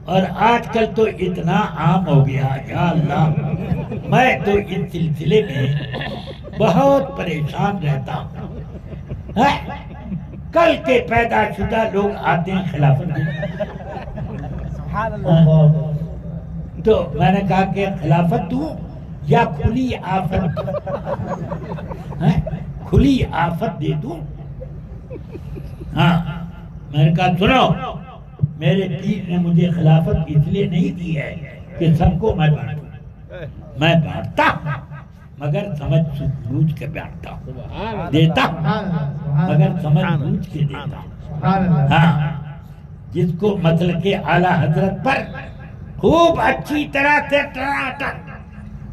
اور آج کل تو اتنا عام ہو گیا، یا اللہ میں تو اس سلسلے میں بہت پریشان رہتا ہوں۔ کل کے پیدا شدہ لوگ آتے ہیں خلافت تو میں نے کہا کہ خلافت دوں یا کھلی آفت، کھلی آفت دے دوں؟ ہاں میں نے کہا سنو، میرے پیر نے مجھے خلافت اس لیے نہیں دی ہے کہ سب کو میں بانٹوں، میں بانٹتا ہوں مگر سمجھ بوجھ کے بانٹتا ہوں، دیتا ہوں مگر سمجھ بوجھ کے دیتا ہوں۔ ہاں جس کو مسلک اعلی حضرت پر خوب اچھی طرح سے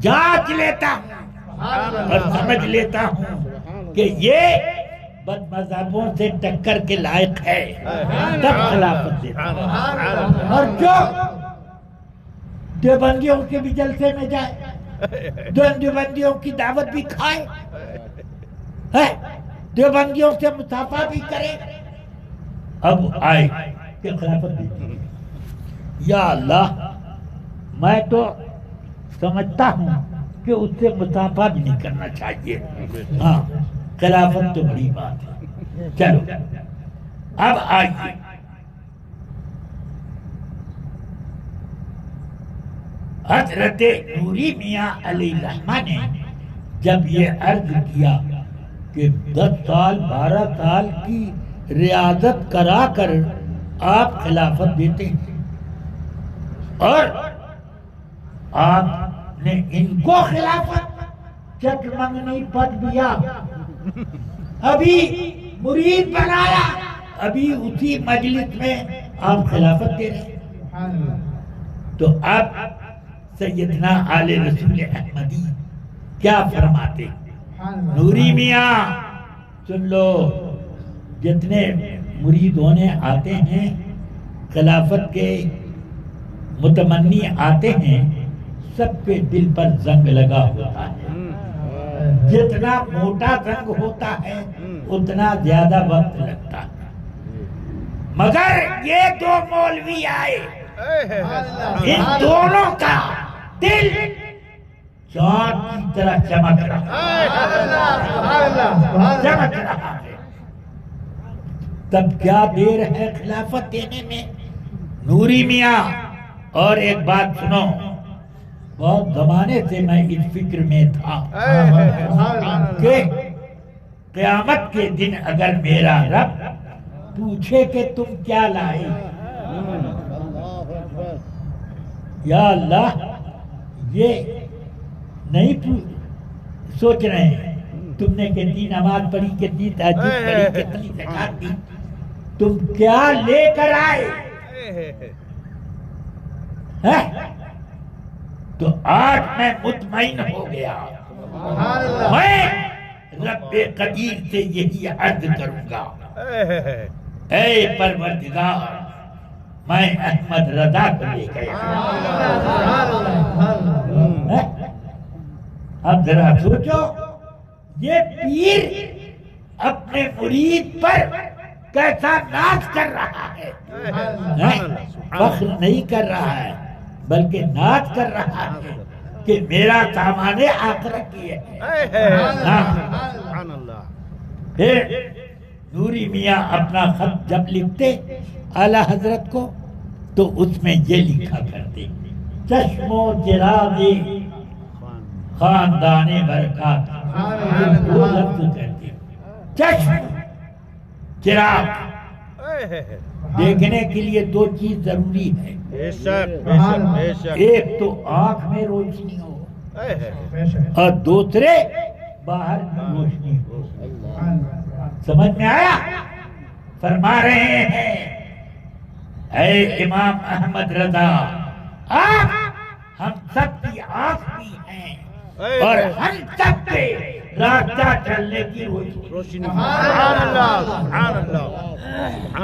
جانچ لیتا ہوں اور سمجھ لیتا ہوں کہ یہ بد مذہبوں سے ٹکر کے لائق ہے، تب خلافت دیتا ہوں۔ اور جو دیوبندیوں کے بھی جلسے میں جائے، دیوبندیوں کی دعوت بھی کھائے، دیوبندیوں سے مصافحہ بھی کرے، اب آئے کہ خلافت دیتی، یا اللہ میں تو سمجھتا ہوں کہ اس سے مصافحہ بھی نہیں کرنا چاہیے، ہاں خلافت تو بڑی بات ہے۔ چلو اب آئیے، حضرت نوری میاں علیہ الرحمہ نے جب یہ عرض کیا کہ 10 سال 12 سال کی ریاضت کرا کر آپ خلافت دیتے ہیں اور آپ نے ان کو خلافت چک منگنی پد دیا، ابھی مرید بنایا، ابھی اسی مجلس میں آپ خلافت دے رہے ہیں۔ تو اب سیدنا آل رسول احمدی کیا فرماتے؟ نوری میاں سن لو، جتنے مرید ہونے آتے ہیں، خلافت کے متمنی آتے ہیں، سب کے دل پر زنگ لگا ہوتا ہے۔ جتنا موٹا زنگ ہوتا ہے اتنا زیادہ وقت لگتا ہے، مگر یہ دو مولوی آئے، ان دونوں کا دل چاند کی طرح چمک رہا ہے۔ تب کیا دیر ہے خلافت دینے میں؟ نوری میاں اور ایک بات سنو، بہت زمانے سے میں اس فکر میں تھا کہ قیامت کے دن اگر میرا رب پوچھے کہ تم کیا لائے، یا اللہ یہ نہیں سوچ رہے ہیں تم نے کتنی نماز پڑھی، کتنی تہجد پڑھی، کتنی زکات دی، تم کیا لے کر آئے؟ تو آج میں مطمئن ہو گیا، میں رب قدیر سے یہی عرض کروں گا، اے پروردگار میں احمد رضا کو لے گیا۔ اب ذرا سوچو، یہ پیر اپنے مرید پر کیسا ناز کر رہا ہے، فخر نہیں کر رہا ہے بلکہ ناز کر رہا ہے کہ میرا سامان آخرت کی ہے۔ پھر نوری میاں اپنا خط جب لکھتے اعلی حضرت کو تو اس میں یہ لکھا کرتے، چشم و چراغ خاندان برکات، دو لفظ کہتے، چشم چراغ، دیکھنے کے لیے دو چیز ضروری ہے، ایک تو آنکھ میں روشنی ہو اور دوسرے باہر کی روشنی ہو۔ سمجھ میں آیا؟ فرما رہے ہیں اے امام احمد رضا، آپ ہم سب کی آنکھ بھی ہیں اور ہم سب کے راستہ چلنے کی روشنی۔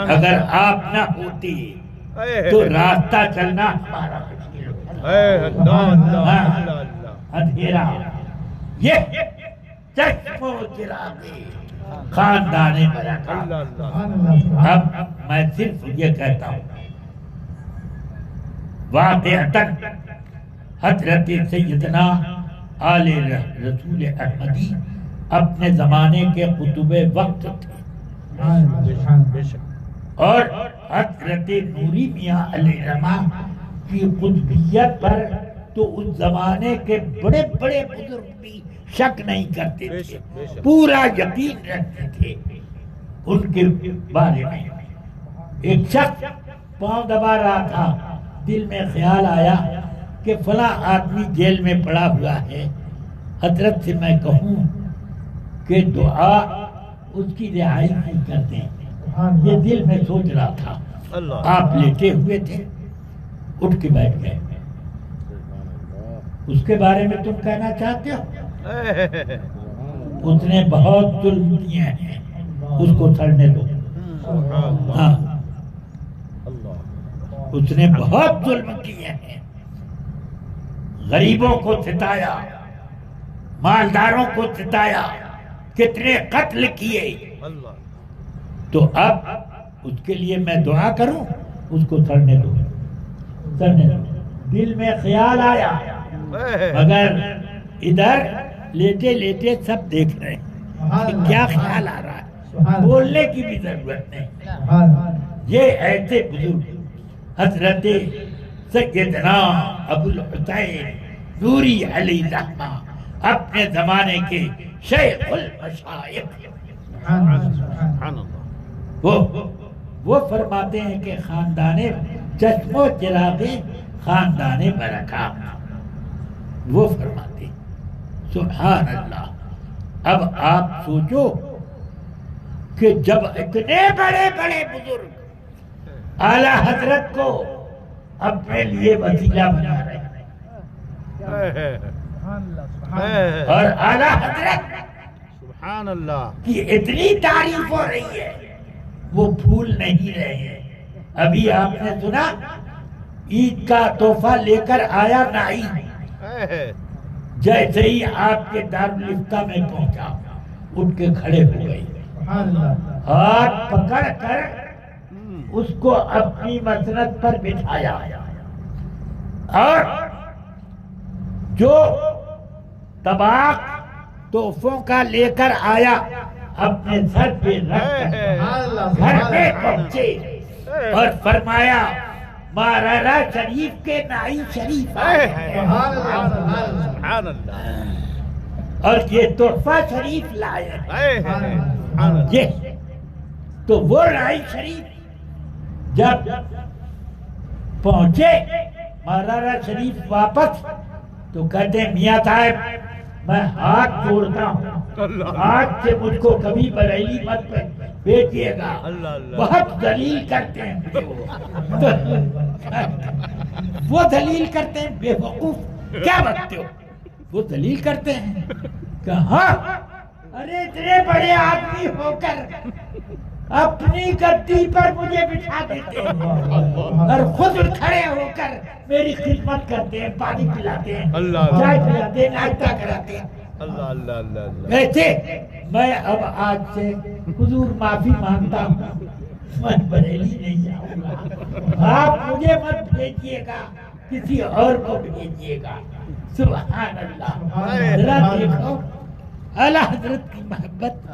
اگر آپ نہ ہوتی تو راستہ چلنا ہمارا مشکل ہوتا، اندھیرا۔ یہ چشم و چراغ خاندان برکات۔ اب میں صرف یہ کہتا ہوں، واقعتاً حضرت سیدنا آل رسول احمدی اپنے زمانے کے قطب وقت تھے، اور حضرت نوری میاں علیہ الرحمہ کی قطبیت پر تو اس زمانے کے بڑے بڑے بزرگ بھی شک نہیں کرتے تھے، پورا یقین رکھتے تھے ان کے بارے میں۔ ایک شخص پاؤں دبا رہا تھا، دل میں خیال آیا کہ فلاں آدمی جیل میں پڑا ہوا ہے، حضرت سے میں کہوں کہ دعا اس کی رہائی کی کر دیں۔ یہ دل میں سوچ رہا تھا، آپ لیٹے ہوئے تھے، اٹھ کے بیٹھ گئے۔ اس کے بارے میں تم کہنا چاہتے ہو؟ اس نے بہت ظلم کیے ہیں، اس کو سڑنے دو۔ ہاں، اس نے بہت ظلم کیے ہیں، غریبوں کو ستایا، مالداروں کو ستایا، کتنے قتل کیے۔ تو اب اس کے لیے میں دعا کروں؟ اس کو سڑنے دو، سڑنے دو۔ دل میں خیال آیا، مگر ادھر لیٹے لیٹے سب دیکھ رہے ہیں کہ کیا خیال آ رہا ہے، بولنے کی بھی ضرورت نہیں۔ یہ ایسے بزرگ حضرت سیدنا ابو الحسین نوری علیہ الرحمہ اپنے زمانے کے شیخ المشائخ، وہ فرماتے ہیں کہ خاندان چشم و چراغ خاندان برکات، وہ فرماتے ہیں۔ سبحان اللہ۔ اب آپ سوچو کہ جب اتنے بڑے بڑے بزرگ اعلیٰ حضرت کو اپنے لیے وسیلہ بنا رہے ہیں، اور اعلیٰ حضرت سبحان اللہ کی اتنی تعریف ہو رہی ہے، وہ پھول نہیں رہے ہیں۔ ابھی آپ نے سنا عید کا تحفہ لے کر آیا نائی، جیسے ہی آپ کے دارالفتہ میں پہنچا اٹھ کے کھڑے ہو گئے، ہاتھ پکڑ کر اس کو اپنی مسند پر بٹھایا، اور جو طباق تحفوں کا لے کر آیا اپنے سر پہ رکھ کر گھر میں پہنچے اور فرمایا مارارا شریف کے نائی شریف آئے ہیں، اور یہ تحفہ شریف لائے ہیں۔ یہ تو وہ نائی شریف جب پہنچے مارارا شریف واپس تو کہتے ہیں میاں صاحب میں ہاتھ جوڑتا ہوں، آج سے مجھ کو کبھی بریلی مت بھیجیے گا، بہت دلیل کرتے ہیں وہ دلیل کرتے ہیں، بے وقوف کیا بنتے ہو، وہ دلیل کرتے ہیں کہ ہاں ارے اتنے بڑے آدمی ہو کر اپنی گدی پر مجھے بٹھا دیتے ہیں اور خود کھڑے ہو کر میری خدمت کرتے ہیں، پانی پلاتے ہیں، چائے پلاتے ہیں، ناشتہ کراتے ہیں۔ ویسے میں اب آج سے حضور معافی مانگتا ہوں، میں بریلی نہیں جاؤں گا، آپ مجھے مت بھیجیے گا، کسی اور کو بھیجیے گا۔ سبحان اللہ۔ ذرا دیکھو اعلیٰ حضرت کی محبت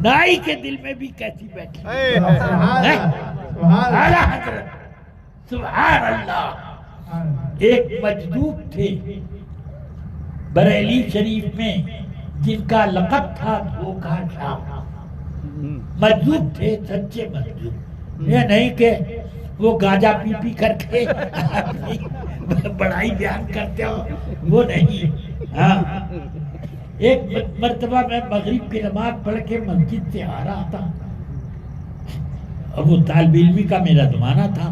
نائی کے دل میں بھی کیسی بیٹھی، اعلیٰ حضرت سبحان اللہ۔ ایک مجذوب تھے بریلی شریف میں جن کا لقب تھا دھوکہ شاہ، مجذوب تھے، سچے مجذوب، یہ نہیں کہ وہ گاجا پی پی کر کے بڑائی بیان کرتے ہو، وہ نہیں۔ ہاں ایک مرتبہ میں مغرب کی نماز پڑھ کے مسجد سے آ رہا تھا، اور وہ طالب علمی کا میرا زمانہ تھا،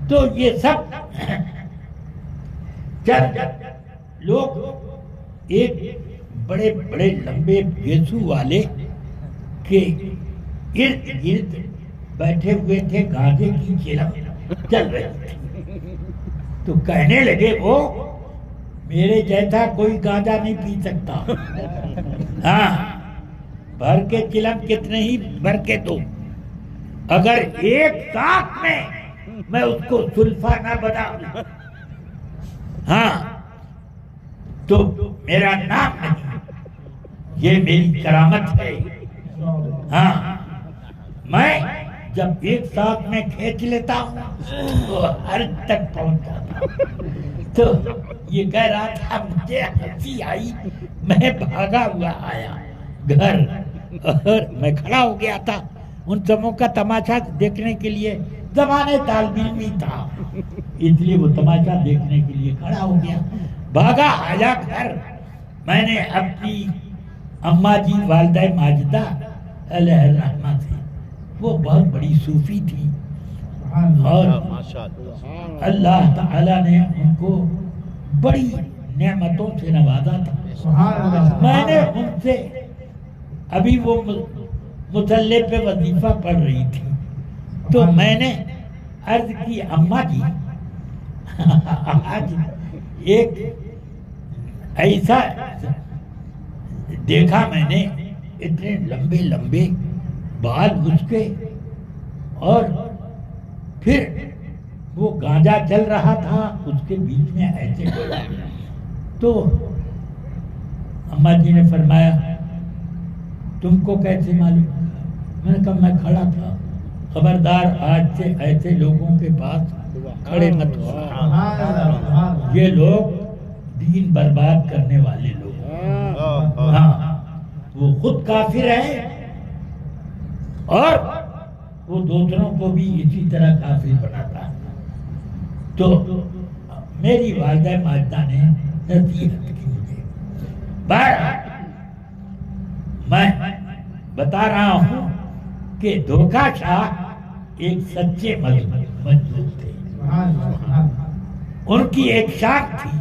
تو یہ سب چند لوگ ایک بڑے بڑے لمبے گیسو والے کے ارد گرد بیٹھے ہوئے تھے، گاجے کی چلم چل رہے تھے، تو کہنے لگے وہ میرے جیسا کوئی گاجا نہیں پی سکتا، ہاں بھر کے چلم کتنے ہی بھر کے دو، اگر ایک ساتھ میں اس کو سلفا نہ بناؤں ہاں تو میرا نام نہیں، یہ میری کرامت ہے۔ ہاں میں جب ایک ساتھ میں کھینچ لیتا ہوں تو ہر تک پہنچ جاتا ہوں۔ تو یہ کہہ رہا تھا مجھے ہنسی آئی، میں بھاگا ہوا آیا گھر اور میں کھڑا ہو گیا تھا ان سبوں کا تماشا دیکھنے کے لیے، زمانے طالب علمی تھا اس لیے وہ تماشا دیکھنے کے لیے کھڑا ہو گیا، بھاگا آیا گھر۔ میں نے اپنی اماں جی والدہ ماجدہ علیہ الرحمہ سے، وہ بہت بڑی صوفی تھی اور اللہ تعالیٰ نے ان کو بڑی نعمتوں سے نوازا تھا۔ میں نے ان سے ابھی وہ مصلی پہ وظیفہ پڑھ رہی تھی تو میں نے عرض کی اماں جی آج ایک ایسا دیکھا میں نے، اتنے لمبے لمبے بال اس کے، اور پھر وہ گانجا چل رہا تھا اس کے بیچ میں ایسے تو اماں جی نے فرمایا تم کو کیسے معلوم؟ میں نے کہا میں کھڑا تھا، خبردار آج سے ایسے لوگوں کے پاس کھڑے مت ہو، یہ لوگ دین برباد کرنے والے لوگ، ہاں وہ خود کافر ہے اور وہ دوسروں کو بھی اسی طرح کافر بناتا ہے۔ تو میری والدہ ماجدہ نے نصیحت کی مجھے، میں بتا رہا ہوں کہ دھوکہ شاہ ایک سچے مجذوب تھے، ان کی ایک شاخ تھی،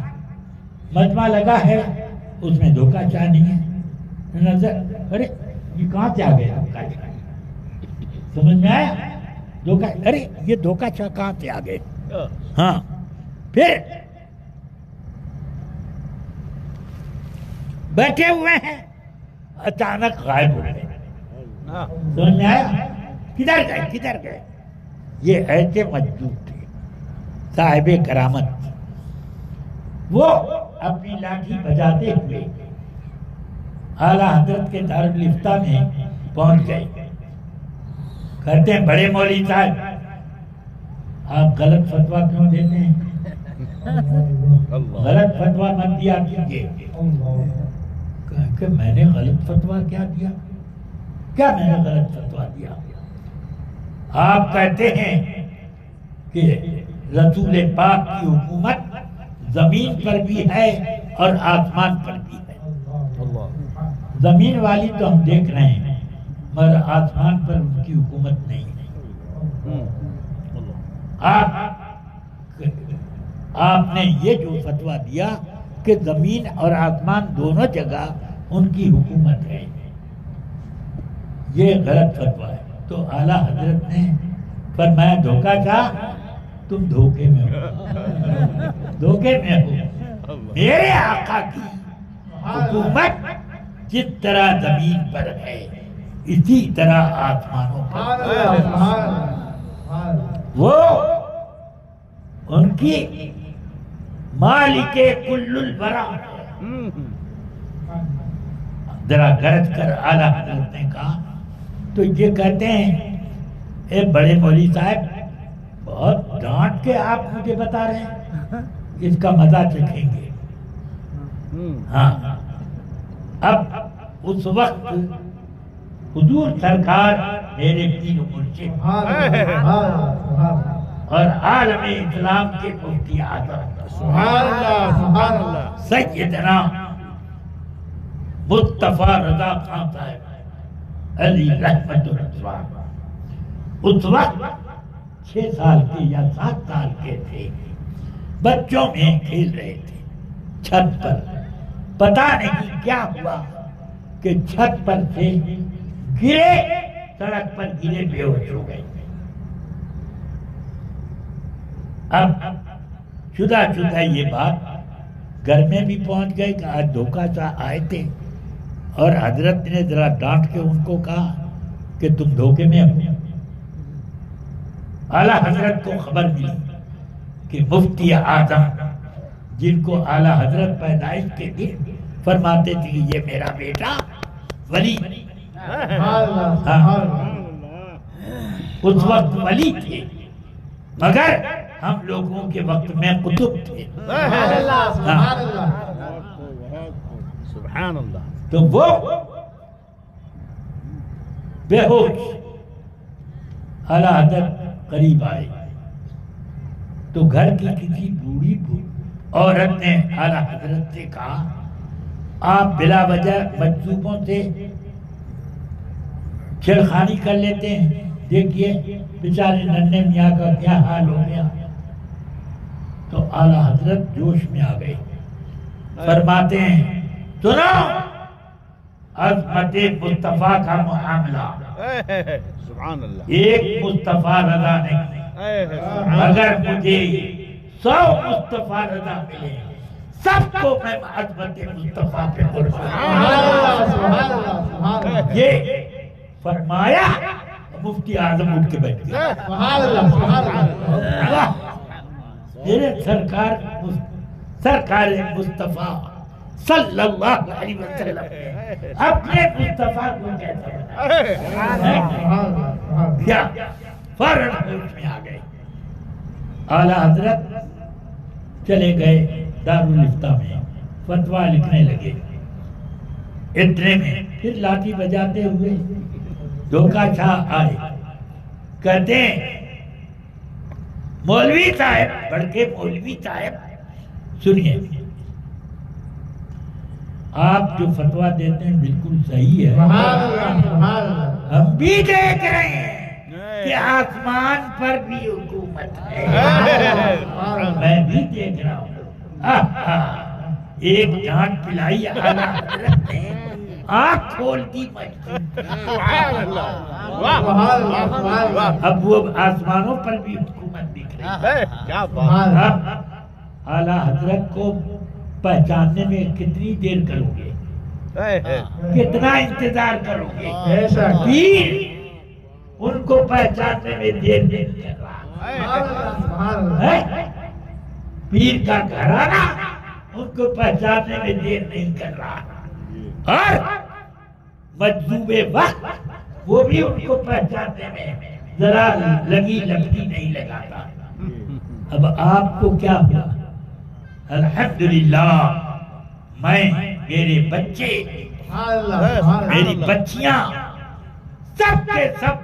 مجمع لگا ہے اس میں دھوکہ شاہ نہیں ہے، نظر ارے یہ کہاں سے آ گیا دھوکہ شاہ، سمجھ میں آیا دھوکہ، ارے یہ دھوکہ شاہ کہاں سے آ گئے۔ ہاں پھر بیٹھے ہوئے ہیں اچانک غائب ہو گئے، سمجھ میں آیا کدھر گئے، یہ ایسے مجذوب تھے صاحب کرامت، وہ اپنی لاٹھی بجاتے ہوئے اعلیٰ حضرت کے دارالفتہ میں پہنچ گئے، کہتے ہیں بڑے مولوی صاحب آپ غلط فتویٰ کیوں دیتے ہیں، غلط فتویٰ مت دیا کیجیے۔ کہ میں نے غلط فتویٰ کیا دیا، کیا میں نے غلط فتویٰ دیا؟ آپ کہتے ہیں کہ رسول پاک کی حکومت زمین پر بھی ہے اور آسمان پر بھی ہے، زمین والی تو ہم دیکھ رہے ہیں مگر آسمان پر ان کی حکومت نہیں ہے۔ آپ نے یہ جو فتویٰ دیا کہ زمین اور آسمان دونوں جگہ ان کی حکومت ہے، یہ غلط فتویٰ ہے۔ تو اعلیٰ حضرت نے فرمایا دھوکہ شاہ تم دھوکے میں ہو، دھوکے میں ہو، میرے آقا کی حکومت جس طرح زمین پر ہے اسی طرح آسمانوں پر، وہ ان کی مالک کل البرا۔ ذرا گرج کر اعلیٰ حضرت نے کہا تو یہ کہتے ہیں اے بڑے مولوی صاحب بہت ڈانٹ کے آپ مجھے بتا رہے ہیں، اس کا مزہ چکھیں گے۔ ہاں اب اس وقت حضور سرکار میرے پیر و مرشد اور عالم اسلام کے مفتی اعظم سیدنا مصطفیٰ رضا خان صاحب علی رحمت الرضوان اس وقت 6 سال کے یا 7 سال کے تھے، بچوں میں کھیل رہے تھے چھت پر، پتہ نہیں کیا ہوا کہ چھت پر سے گرے، سڑک پر گرے، بے ہوش ہو گئے۔ اب شدہ یہ بات گھر میں بھی پہنچ گئے کہ آج دھوکہ شاہ آئے تھے اور حضرت نے ذرا ڈانٹ کے ان کو کہا کہ تم دھوکے میں ہو. اعلیٰ حضرت کو خبر ملی کہ مفتی اعظم جن کو اعلیٰ حضرت پیدائش کے دن فرماتے تھے کہ یہ میرا بیٹا ولی، اس وقت ولی تھے مگر ہم لوگوں کے وقت میں قطب تھے. سبحان اللہ. تو وہ بے ہوش اعلیٰ حضرت قریب آئے تو گھر کی کسی بوڑھی عورت نے اعلیٰ حضرت سے کہا آپ بلا وجہ مجذوبوں سے چھیڑخانی کر لیتے ہیں، دیکھیے بیچارے ننھے میاں کا کیا حال ہو گیا. تو اعلیٰ حضرت جوش میں آ گئے، فرماتے ہیں سنو عظمت مصطفیٰ کا معاملہ، سبحان اللہ. ایک مصطفیٰ رضا نہیں، اگر مجھے 100 مصطفیٰ رضا ملے سب کو میں عظمت مصطفیٰ پہ قربان. یہ فرمایا مفتی اعظم اٹھ کے بیٹھ گئے. میرے سرکار مصطفیٰ صلی اللہ علیہ وسلم اپنے مصطفیٰ کو کہتے ہیں کیا فوراً ہوش میں آ گئے. اعلیٰ حضرت چلے گئے دارالفتہ میں فتویٰ لکھنے لگے. اتنے میں پھر لاٹھی بجاتے ہوئے دھوکہ شاہ آئے، کہتے ہیں مولوی صاحب، بڑھ کے مولوی صاحب سنیے، آپ جو فتویٰ دیتے ہیں بالکل صحیح ہے، ہم بھی دیکھ رہے ہیں کہ آسمان پر بھی حکومت ہے، میں بھی دیکھ رہا ہوں. ایک جان پلائی اعلیٰ حضرت نے آنکھ کھول دی مسجد. اب وہ آسمانوں پر بھی حکومت دکھ رہی ہے. اعلیٰ حضرت کو پہچاننے میں کتنی دیر کرو گے، کتنا انتظار کرو گے؟ پیر ان کو پہچاننے میں دیر نہیں کر رہا، پیر کا گھرانہ ان کو پہچاننے میں دیر نہیں کر رہا، اور مجذوب وقت وہ بھی ان کو پہچاننے میں ذرا لگی لگتی نہیں لگاتا. اب آپ کو کیا ہوا؟ الحمدللہ میں، میرے بچے، میری بچیاں سب کے سب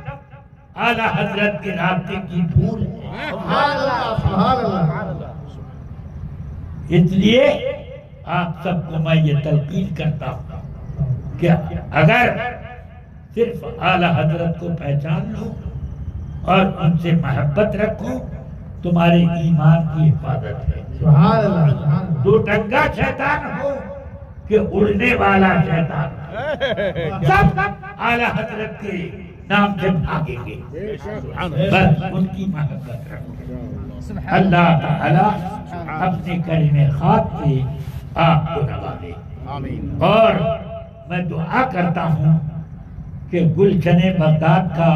اعلیٰ حضرت کے راستے کی پھول ہیں. اس لیے آپ سب کو میں یہ تلقین کرتا ہوں کہ اگر صرف اعلیٰ حضرت کو پہچان لو اور ان سے محبت رکھو تمہارے ایمان کی حفاظت ہے. دو ٹنگا شیطان ہو کہ اڑنے والا شیطان، سب اعلیٰ حضرت کے نام سے بھاگیں گے. بس ان کی محبت رکھو. اللہ تعالیٰ اپنے کریم خاک سے آپ کو نوازے. اور میں دعا کرتا ہوں کہ گلشن بغداد کا،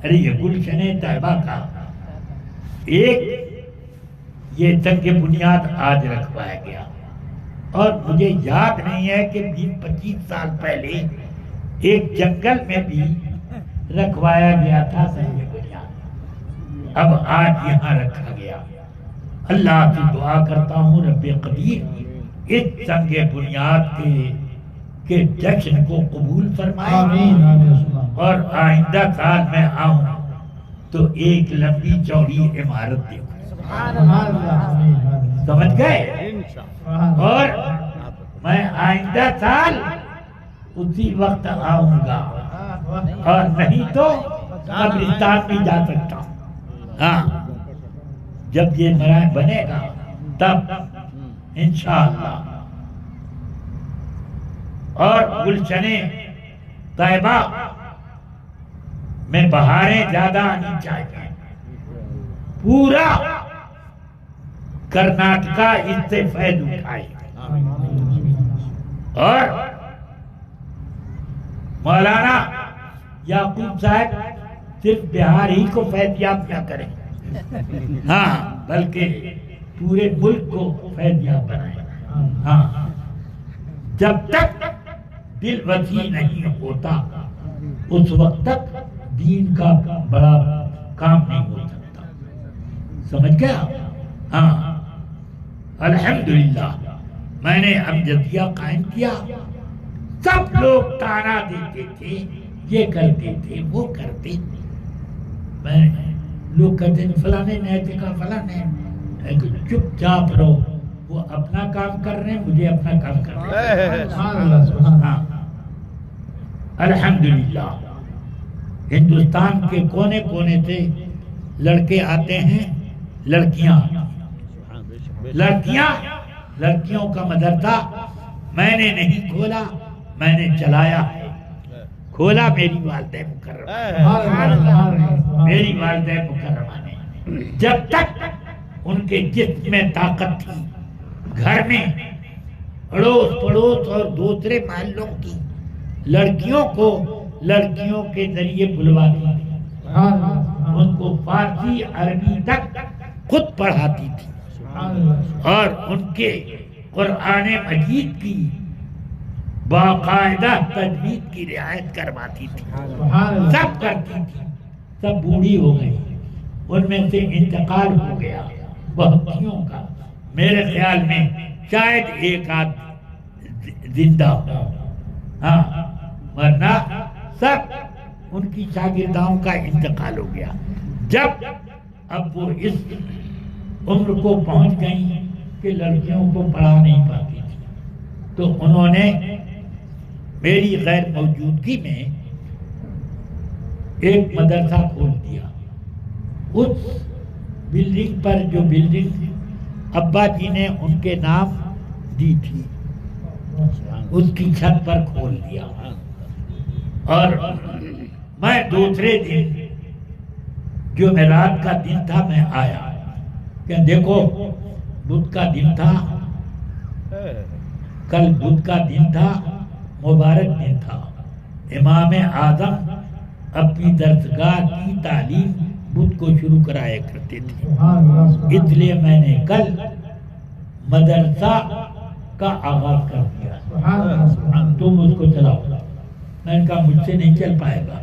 یہ گلشن طیبہ کا ایک یہ سنگ بنیاد آج رکھوایا گیا، اور مجھے یاد نہیں ہے کہ 20-25 سال پہلے ایک جنگل میں بھی رکھوایا گیا تھا سنگ بنیاد، اب آج یہاں رکھا گیا. اللہ سے دعا کرتا ہوں رب قدیر اس سنگ بنیاد کے جشن کو قبول فرمائے، اور آئندہ سال میں آؤں تو ایک لمبی چوڑی عمارت دیکھوں. سمجھ گئے؟ اور میں آئندہ سال اسی وقت آؤں گا، اور نہیں تو قبرستان بھی جا سکتا ہوں. ہاں جب یہ مرائم بنے گا تب انشاءاللہ. اور گلشن طیبہ میں بہاریں زیادہ آنی چاہیے. پورا کرناٹکا اس سے فائدہ اٹھائے، اور مولانا یعقوب صاحب صرف بہار ہی کو فیض یاب نہ کریں، ہاں بلکہ پورے ملک کو فیض یاب بنائیں۔ ہاں جب تک دل وسیع نہیں ہوتا اس وقت تک دین کا بڑا کام نہیں ہو سکتا، سمجھ گیا؟ ہاں الحمدللہ میں نے امجدیہ قائم کیا، سب لوگ تانا دیتے تھے، یہ کرتے تھے وہ کرتے تھے، میں لوگ کہتے ہیں فلانے نے کہا فلانے، چپ چاپ رہو، وہ اپنا کام کر رہے ہیں، مجھے اپنا کام کرنا ہے۔ ہاں الحمدللہ ہندوستان کے کونے کونے سے لڑکے آتے ہیں، لڑکیوں کا مدرسہ میں نے نہیں کھولا، میں نے چلایا ہے، کھولا میری والدہ مکرمہ، میری والدہ مکرمہ نے۔ جب تک ان کے جسم میں طاقت تھی، گھر میں اڑوس پڑوس اور دوسرے محلوں کی لڑکیوں کو لڑکیوں کے ذریعے بلواتی تھی، ان کو فارسی عربی تک خود پڑھاتی تھی، اور ان کے قرآن مجید کی باقاعدہ تجوید کی رعایت کرواتی تھی، سب کرتی تھی۔ سب بوڑھی ہو گئی، ان میں سے انتقال ہو گیا بہتیوں کا، میرے خیال میں شاید ایک آدھ زندہ ہو، ہاں ورنہ سب ان کی شاگرداؤں کا انتقال ہو گیا۔ جب اب وہ اس عمر کو پہنچ گئی کہ لڑکیوں کو پڑھا نہیں پاتی تھی، تو انہوں نے میری غیر موجودگی میں ایک مدرسہ کھول دیا۔ اس بلڈنگ پر جو بلڈنگ ابا جی نے ان کے نام دی تھی، اس کی چھت پر کھول دیا، اور میں دوسرے دن جمعرات کا دن تھا، میں آیا کہ دیکھو بدھ کا دن تھا، کل بدھ کا دن تھا، مبارک دن تھا، امام اعظم اپنی درسگاہ کی تعلیم بدھ کو شروع کرایا کرتے تھے، اس لیے میں نے کل مدرسہ کا آغاز کر دیا، تم اس کو چلاؤ۔ میں نے کہا مجھ سے نہیں چل پائے گا،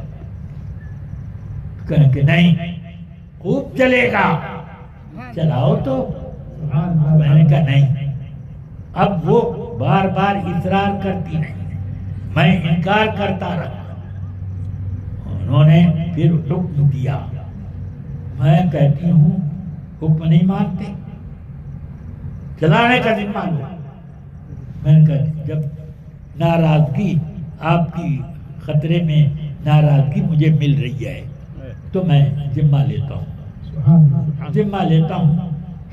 کہا کہ نہیں خوب چلے گا، چلاؤ تو۔ میں نے کہا نہیں، اب وہ بار بار اصرار کرتی نہیں، میں انکار کرتا رہا، انہوں نے پھر حکم دیا، میں کہتی ہوں حکم نہیں مانتے، چلانے کا ذمہ لو۔ میں نے کہا جب ناراضگی آپ کی خطرے میں ناراضگی مجھے مل رہی ہے تو میں ذمہ لیتا ہوں،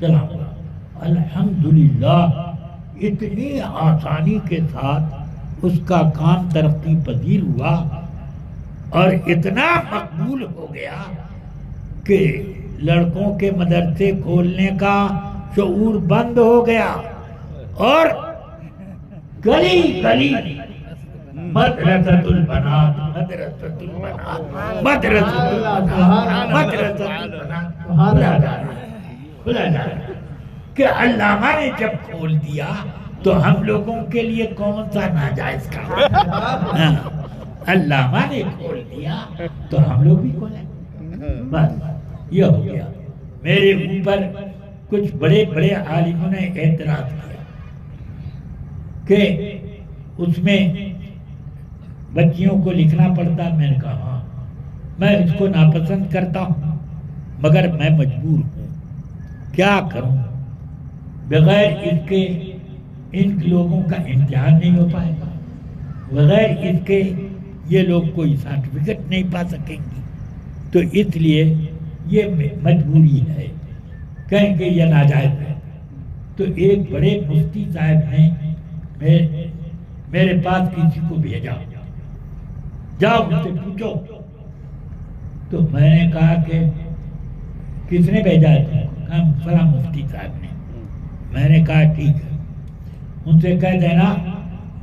چلاؤں گا۔ الحمدللہ اتنی آسانی کے ساتھ اس کا کام ترقی پذیر ہوا اور اتنا مقبول ہو گیا کہ لڑکوں کے مدرسے کھولنے کا شعور بند ہو گیا، اور گلی گلی مدرسۃ البنات، مدرسۃ البنات، مدرسۃ البنات، مدرسۃ البنات کھلا جا رہا کہ علامہ نے جب کھول دیا تو ہم لوگوں کے لیے کون سا ناجائز کام؟ علامہ نے کھول دیا تو ہم لوگ بھی کھولیں، بس یہ ہو گیا۔ میرے اوپر کچھ بڑے بڑے عالموں نے اعتراض کیا کہ اس میں بچیوں کو لکھنا پڑتا، میں نے کہا ہاں میں اس کو ناپسند کرتا ہوں، مگر میں مجبور ہوں، کیا کروں، بغیر اس کے ان لوگوں کا امتحان نہیں ہو پائے گا، بغیر اس کے یہ لوگ کوئی سرٹیفکیٹ نہیں پا سکیں گی، تو اس لیے یہ مجبوری ہے، کہیں کہ یہ ناجائز ہے۔ تو ایک بڑے مفتی صاحب نے میرے پاس کسی کو بھیجا، جاؤ مجھ سے پوچھو، تو میں نے کہا کہ کس نے بھیجا ہے تم کو؟ کہا فلاں مفتی صاحب نے۔ میں نے کہا ٹھیک ہے، ان سے کہہ دینا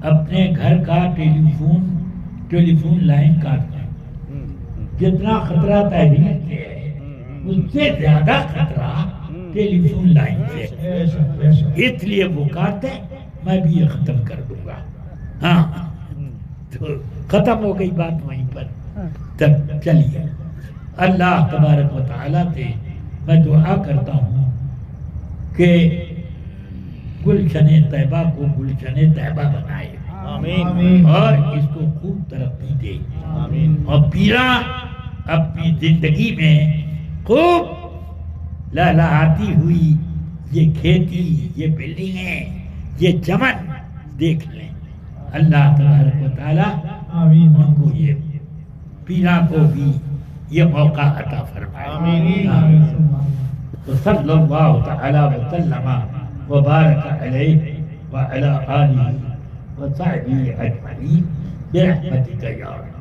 اپنے گھر کا ٹیلی فون ٹیلی فون لائن کاٹ دیں. جتنا خطرہ تحریر سے ہے اس سے زیادہ خطرہ ٹیلی فون لائن سے ہے. اس لیے وہ کاٹ دیں، میں بھی یہ ختم کر دوں گا. ہاں تو ختم ہو گئی بات وہیں پر. تب چلیے اللہ تبارک و تعالیٰ سے میں دعا کرتا ہوں کہ گلشن طیبہ کو گلشن طیبہ بنائے آمین. اور اس کو خوب ترقی دے. آمین. اور پیرا اپنی زندگی میں خوب لہلہاتی ہوئی یہ کھیتی، یہ بلڈنگیں، یہ چمن دیکھ لیں. اللہ تبارک و تعالیٰ ان کو یہ پیرا کو بھی یہ موقع عطا فرمائے. آمین. تو صلی اللہ تعالی وسلم وبارک علیہ وعلی آلہ وصحبہ اجمعین برحمتک یا رب.